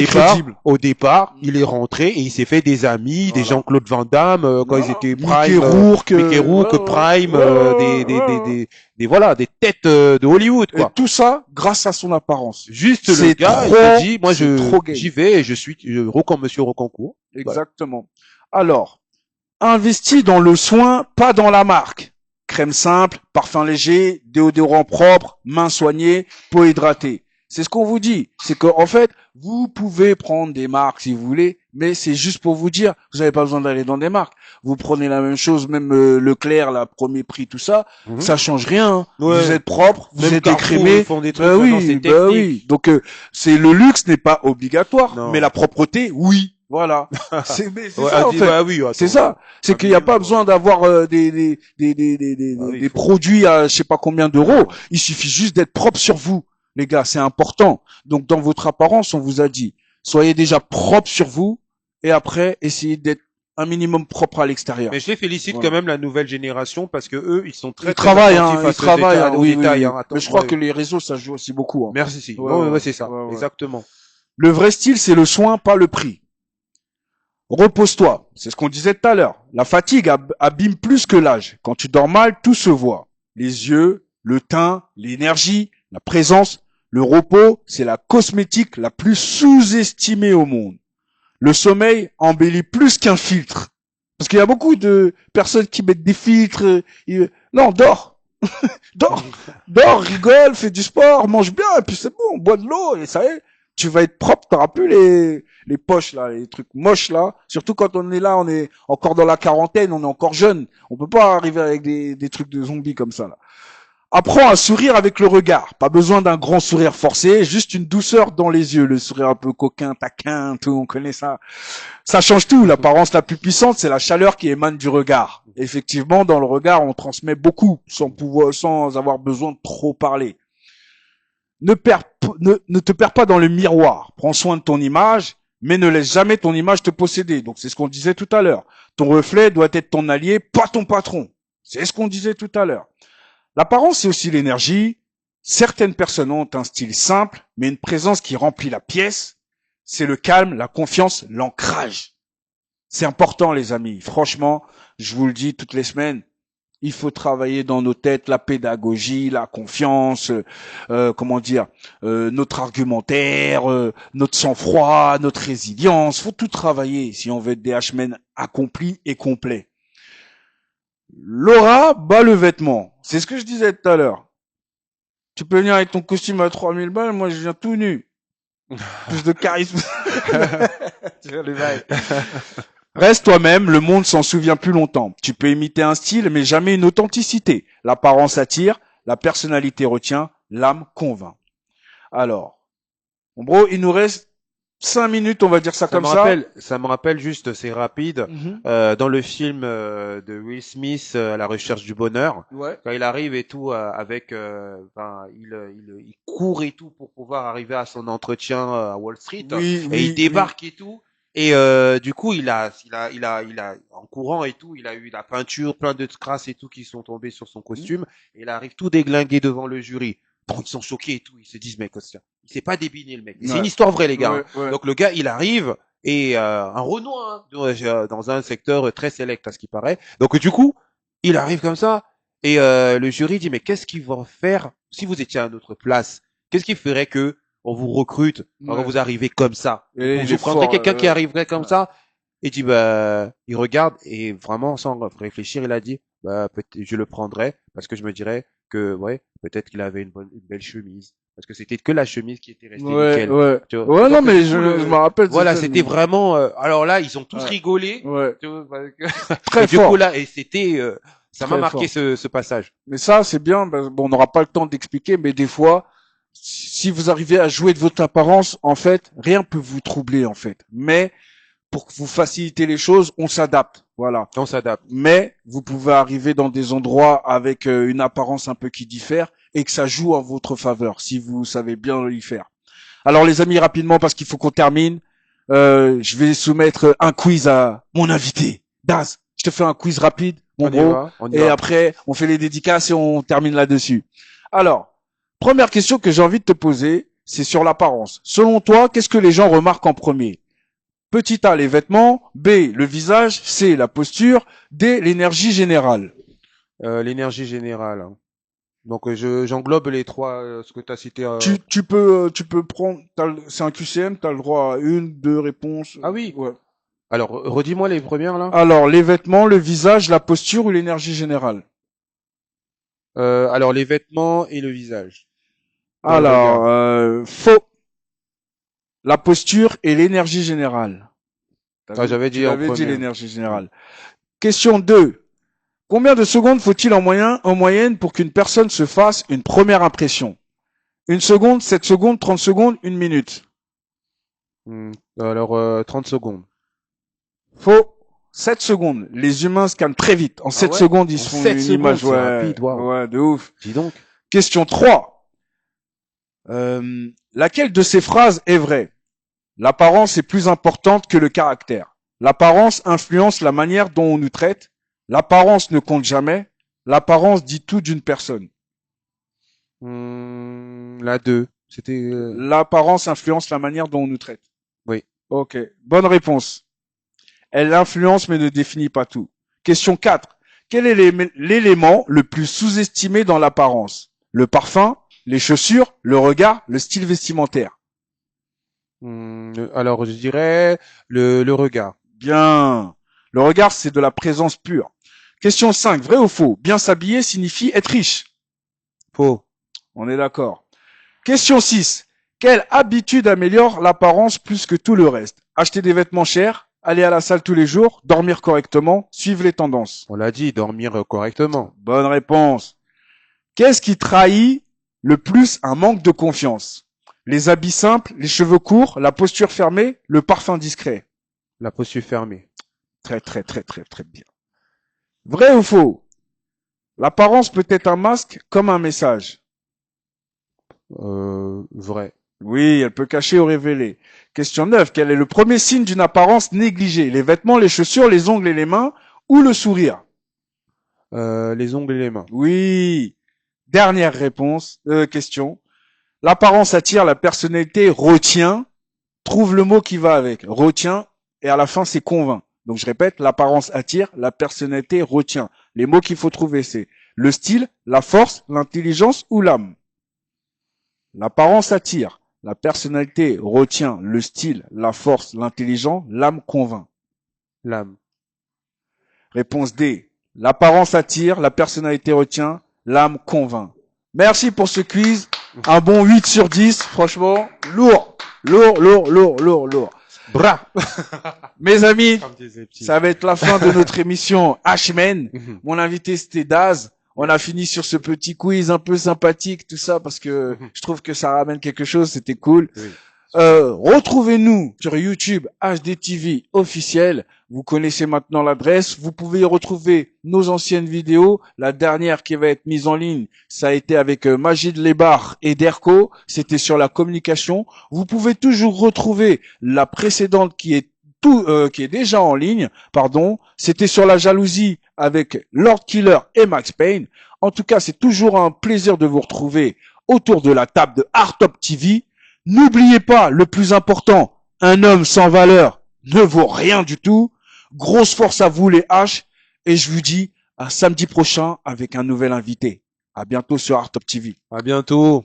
Speaker 3: départ, il est rentré et il s'est fait des amis, des Jean-Claude Van Damme quand ils étaient Prime, Mickey Rourke, Prime, des têtes de Hollywood, quoi.
Speaker 2: Et tout ça grâce à son apparence.
Speaker 3: Juste le gars, il s'est dit, moi j'y vais et je suis Monsieur Rocancourt.
Speaker 2: Exactement. Alors, investis dans le soin, pas dans la marque. crème simple, parfum léger, déodorant propre, mains soignées, peau hydratée. C'est ce qu'on vous dit. C'est qu'en fait, vous pouvez prendre des marques si vous voulez, mais c'est juste pour vous dire, vous n'avez pas besoin d'aller dans des marques. Vous prenez la même chose, même Leclerc, la premier prix, tout ça, ça change rien. Hein.
Speaker 3: Ouais.
Speaker 2: Vous êtes propre, vous
Speaker 3: Même
Speaker 2: êtes
Speaker 3: Carrefour,
Speaker 2: écrémé.
Speaker 3: ils font des trucs, maintenant, c'est
Speaker 2: Bah oui.
Speaker 3: technique.
Speaker 2: Donc c'est le luxe n'est pas obligatoire,
Speaker 3: Non.
Speaker 2: mais la propreté, oui. Voilà. C'est
Speaker 3: Ouais,
Speaker 2: ça en fait.
Speaker 3: bah oui, attends.
Speaker 2: C'est ça. C'est qu'il n'y a pas besoin d'avoir des
Speaker 3: il faut-
Speaker 2: produits à je sais pas combien d'euros. Il suffit juste d'être propre sur vous, les gars. C'est important. Donc dans votre apparence, on vous a dit, soyez déjà propre sur vous et après essayez d'être un minimum propre à l'extérieur.
Speaker 3: Mais je les félicite
Speaker 2: Voilà.
Speaker 3: quand même la nouvelle génération parce que eux, ils sont très
Speaker 2: Ils travaillent,
Speaker 3: attentifs
Speaker 2: hein.
Speaker 3: à
Speaker 2: Ils
Speaker 3: ce
Speaker 2: travaillent.
Speaker 3: détail,
Speaker 2: Hein.
Speaker 3: aux
Speaker 2: Oui,
Speaker 3: détails,
Speaker 2: oui.
Speaker 3: hein. Attends,
Speaker 2: Mais je crois
Speaker 3: ouais.
Speaker 2: que les réseaux ça joue aussi beaucoup. Hein.
Speaker 3: Merci, si.
Speaker 2: Ouais,
Speaker 3: Ouais,
Speaker 2: ouais,
Speaker 3: c'est ça.
Speaker 2: ouais, ouais.
Speaker 3: Exactement.
Speaker 2: Le vrai style, c'est le soin, pas le prix. Repose-toi. C'est ce qu'on disait tout à l'heure. La fatigue abîme plus que l'âge. Quand tu dors mal, tout se voit. Les yeux, le teint, l'énergie, la présence. Le repos, c'est la cosmétique la plus sous-estimée au monde. Le sommeil embellit plus qu'un filtre. Parce qu'il y a beaucoup de personnes qui mettent des filtres. Non, dors. Dors. Dors, rigole, fais du sport, mange bien, et puis c'est bon, bois de l'eau, et ça y est. Tu vas être propre, t'auras plus les poches là, les trucs moches là. Surtout quand on est là, on est encore dans la quarantaine, on est encore jeune. On peut pas arriver avec des trucs de zombies comme ça là. Apprends à sourire avec le regard. Pas besoin d'un grand sourire forcé, juste une douceur dans les yeux. Le sourire un peu coquin, taquin, tout, on connaît ça. Ça change tout. L'apparence la plus puissante, c'est la chaleur qui émane du regard. Effectivement, dans le regard, on transmet beaucoup sans avoir besoin de trop parler. Ne te perds pas dans le miroir. Prends soin de ton image, mais ne laisse jamais ton image te posséder. Donc c'est ce qu'on disait tout à l'heure. Ton reflet doit être ton allié, pas ton patron. C'est ce qu'on disait tout à l'heure. L'apparence, c'est aussi l'énergie. Certaines personnes ont un style simple, mais une présence qui remplit la pièce. C'est le calme, la confiance, l'ancrage. C'est important, les amis. Franchement, je vous le dis toutes les semaines. Il faut travailler dans nos têtes la pédagogie, la confiance, notre argumentaire, notre sang-froid, notre résilience. Faut tout travailler si on veut être des H-men accomplis et complets. L'aura bat le vêtement. C'est ce que je disais tout à l'heure. Tu peux venir avec ton costume à 3000 balles, moi je viens tout nu. Plus de charisme. Reste toi-même, le monde s'en souvient plus longtemps. Tu peux imiter un style, mais jamais une authenticité. L'apparence attire, la personnalité retient, l'âme convainc. Alors, bon bro, il nous reste 5 minutes, on va dire ça comme ça.
Speaker 3: Ça me rappelle juste, c'est rapide, dans le film de Will Smith, À la recherche du bonheur,
Speaker 2: Ouais.
Speaker 3: quand il arrive et tout, il court et tout pour pouvoir arriver à son entretien à Wall Street,
Speaker 2: Oui,
Speaker 3: et il débarque et tout. Et du coup, il a en courant et tout, il a eu la peinture, plein de crasses et tout qui sont tombées sur son costume. Et il arrive tout déglingué devant le jury. Donc ils sont choqués et tout, ils se disent mais Costien, il s'est pas débiné le mec. C'est une histoire vraie les gars.
Speaker 2: Ouais.
Speaker 3: Donc le gars, il arrive et un Renoir dans un secteur très sélect à ce qui paraît. Donc du coup, il arrive comme ça et le jury dit mais qu'est-ce qu'ils vont faire si vous étiez à notre place? Qu'est-ce qui ferait que on vous recrute quand vous arrivez comme ça?
Speaker 2: Et
Speaker 3: Je prendrais quelqu'un qui arriverait comme ça. Et dit il regarde et vraiment sans réfléchir, il a dit peut-être je le prendrais parce que je me dirais que peut-être qu'il avait une belle chemise parce que c'était que la chemise qui était restée nickel.
Speaker 2: Ouais.
Speaker 3: Tu vois.
Speaker 2: Ouais,
Speaker 3: Donc,
Speaker 2: non mais
Speaker 3: du coup,
Speaker 2: je me rappelle.
Speaker 3: voilà, c'était vraiment alors là, ils ont tous rigolé.
Speaker 2: Ouais.
Speaker 3: Tu vois,
Speaker 2: Très
Speaker 3: et du
Speaker 2: fort.
Speaker 3: coup là et c'était ça m'a
Speaker 2: Très
Speaker 3: marqué
Speaker 2: fort.
Speaker 3: ce passage.
Speaker 2: Mais ça, c'est bien. Bon, on n'aura pas le temps d'expliquer, mais des fois, si vous arrivez à jouer de votre apparence, en fait, rien peut vous troubler, en fait. Mais pour que vous faciliter les choses, on s'adapte. Voilà.
Speaker 3: On s'adapte.
Speaker 2: Mais vous pouvez arriver dans des endroits avec une apparence un peu qui diffère et que ça joue en votre faveur si vous savez bien y faire. Alors les amis, rapidement parce qu'il faut qu'on termine, je vais soumettre un quiz à mon invité. Daz, je te fais un quiz rapide, mon bro. Et après, on fait les dédicaces et on termine là-dessus. Alors, première question que j'ai envie de te poser, c'est sur l'apparence. Selon toi, qu'est-ce que les gens remarquent en premier? Petit A, les vêtements. B, le visage. C, la posture. D, l'énergie générale.
Speaker 3: L'énergie générale. Donc j'englobe les trois ce que tu as cité.
Speaker 2: Tu peux prendre, c'est un QCM, tu as le droit à 1, 2 réponses.
Speaker 3: Ah oui.
Speaker 2: Ouais.
Speaker 3: Alors redis-moi les premières là.
Speaker 2: Alors les vêtements, le visage, la posture ou l'énergie générale.
Speaker 3: Alors les vêtements et le visage. Dans le
Speaker 2: Alors,
Speaker 3: regard.
Speaker 2: faux. La posture et l'énergie générale. T'as
Speaker 3: Ah,
Speaker 2: vu?
Speaker 3: j'avais
Speaker 2: Tu
Speaker 3: dit en
Speaker 2: l'avais dit,
Speaker 3: premier.
Speaker 2: l'énergie générale. Question 2. Combien de secondes faut-il en moyenne pour qu'une personne se fasse une première impression? Une seconde, 7 secondes, 30 secondes, une minute.
Speaker 3: Alors 30 secondes.
Speaker 2: Faux. 7 secondes. Les humains scannent très vite. En
Speaker 3: Ah
Speaker 2: 7
Speaker 3: ouais?
Speaker 2: secondes, ils
Speaker 3: En
Speaker 2: se font
Speaker 3: 7
Speaker 2: une
Speaker 3: secondes,
Speaker 2: image.
Speaker 3: c'est
Speaker 2: Ouais,
Speaker 3: rapide, waouh.
Speaker 2: ouais, de ouf.
Speaker 3: Dis donc.
Speaker 2: Question 3. Laquelle de ces phrases est vraie? L'apparence est plus importante que le caractère. L'apparence influence la manière dont on nous traite. L'apparence ne compte jamais. L'apparence dit tout d'une personne.
Speaker 3: La 2. C'était
Speaker 2: L'apparence influence la manière dont on nous traite.
Speaker 3: oui.
Speaker 2: Ok. Bonne réponse. Elle influence mais ne définit pas tout. Question 4. Quel est l'élément le plus sous-estimé dans l'apparence? Le parfum, les chaussures, le regard, le style vestimentaire.
Speaker 3: Alors je dirais le regard.
Speaker 2: Bien. Le regard, c'est de la présence pure. Question 5. Vrai ou faux? Bien s'habiller signifie être riche.
Speaker 3: Faux.
Speaker 2: On est d'accord. Question 6. Quelle habitude améliore l'apparence plus que tout le reste? Acheter des vêtements chers, aller à la salle tous les jours, dormir correctement, suivre les tendances.
Speaker 3: On l'a dit, dormir correctement.
Speaker 2: Bonne réponse. Qu'est-ce qui trahit le plus un manque de confiance? Les habits simples, les cheveux courts, la posture fermée, le parfum discret.
Speaker 3: La posture fermée.
Speaker 2: Très, très, très, très, très bien. Vrai ou faux? L'apparence peut être un masque comme un message.
Speaker 3: Vrai.
Speaker 2: Oui, elle peut cacher ou révéler. Question 9. Quel est le premier signe d'une apparence négligée? Les vêtements, les chaussures, les ongles et les mains ou le sourire?
Speaker 3: Les ongles et les mains.
Speaker 2: Oui. Dernière réponse, question. L'apparence attire, la personnalité retient. Trouve le mot qui va avec. Retient et à la fin c'est convainc. Donc je répète, l'apparence attire, la personnalité retient. Les mots qu'il faut trouver c'est le style, la force, l'intelligence ou l'âme. L'apparence attire, la personnalité retient, le style, la force, l'intelligence, l'âme convainc.
Speaker 3: L'âme.
Speaker 2: Réponse D. L'apparence attire, la personnalité retient, l'âme convainc. Merci pour ce quiz. Un bon 8 sur 10. Franchement, lourd. Lourd, lourd, lourd, lourd, lourd.
Speaker 3: Bras.
Speaker 2: Mes amis,
Speaker 3: Comme des petits.
Speaker 2: ça va être la fin de notre émission H-Men.
Speaker 3: Mhm.
Speaker 2: Mon invité, c'était Daz. On a fini sur ce petit quiz un peu sympathique, tout ça, parce que je trouve que ça ramène quelque chose. C'était cool.
Speaker 3: Oui.
Speaker 2: Retrouvez-nous sur YouTube HDTV officiel. Vous connaissez maintenant l'adresse. Vous pouvez y retrouver nos anciennes vidéos. La dernière qui va être mise en ligne, ça a été avec Magid Lebar et Derko. C'était sur la communication. Vous pouvez toujours retrouver la précédente qui est qui est déjà en ligne. Pardon. C'était sur la jalousie avec Lord Killer et Max Payne. En tout cas, c'est toujours un plaisir de vous retrouver autour de la table de Hardtop TV. N'oubliez pas, le plus important, un homme sans valeur ne vaut rien du tout. Grosse force à vous les H. Et je vous dis à samedi prochain avec un nouvel invité. À bientôt sur Hardtop TV.
Speaker 3: À bientôt.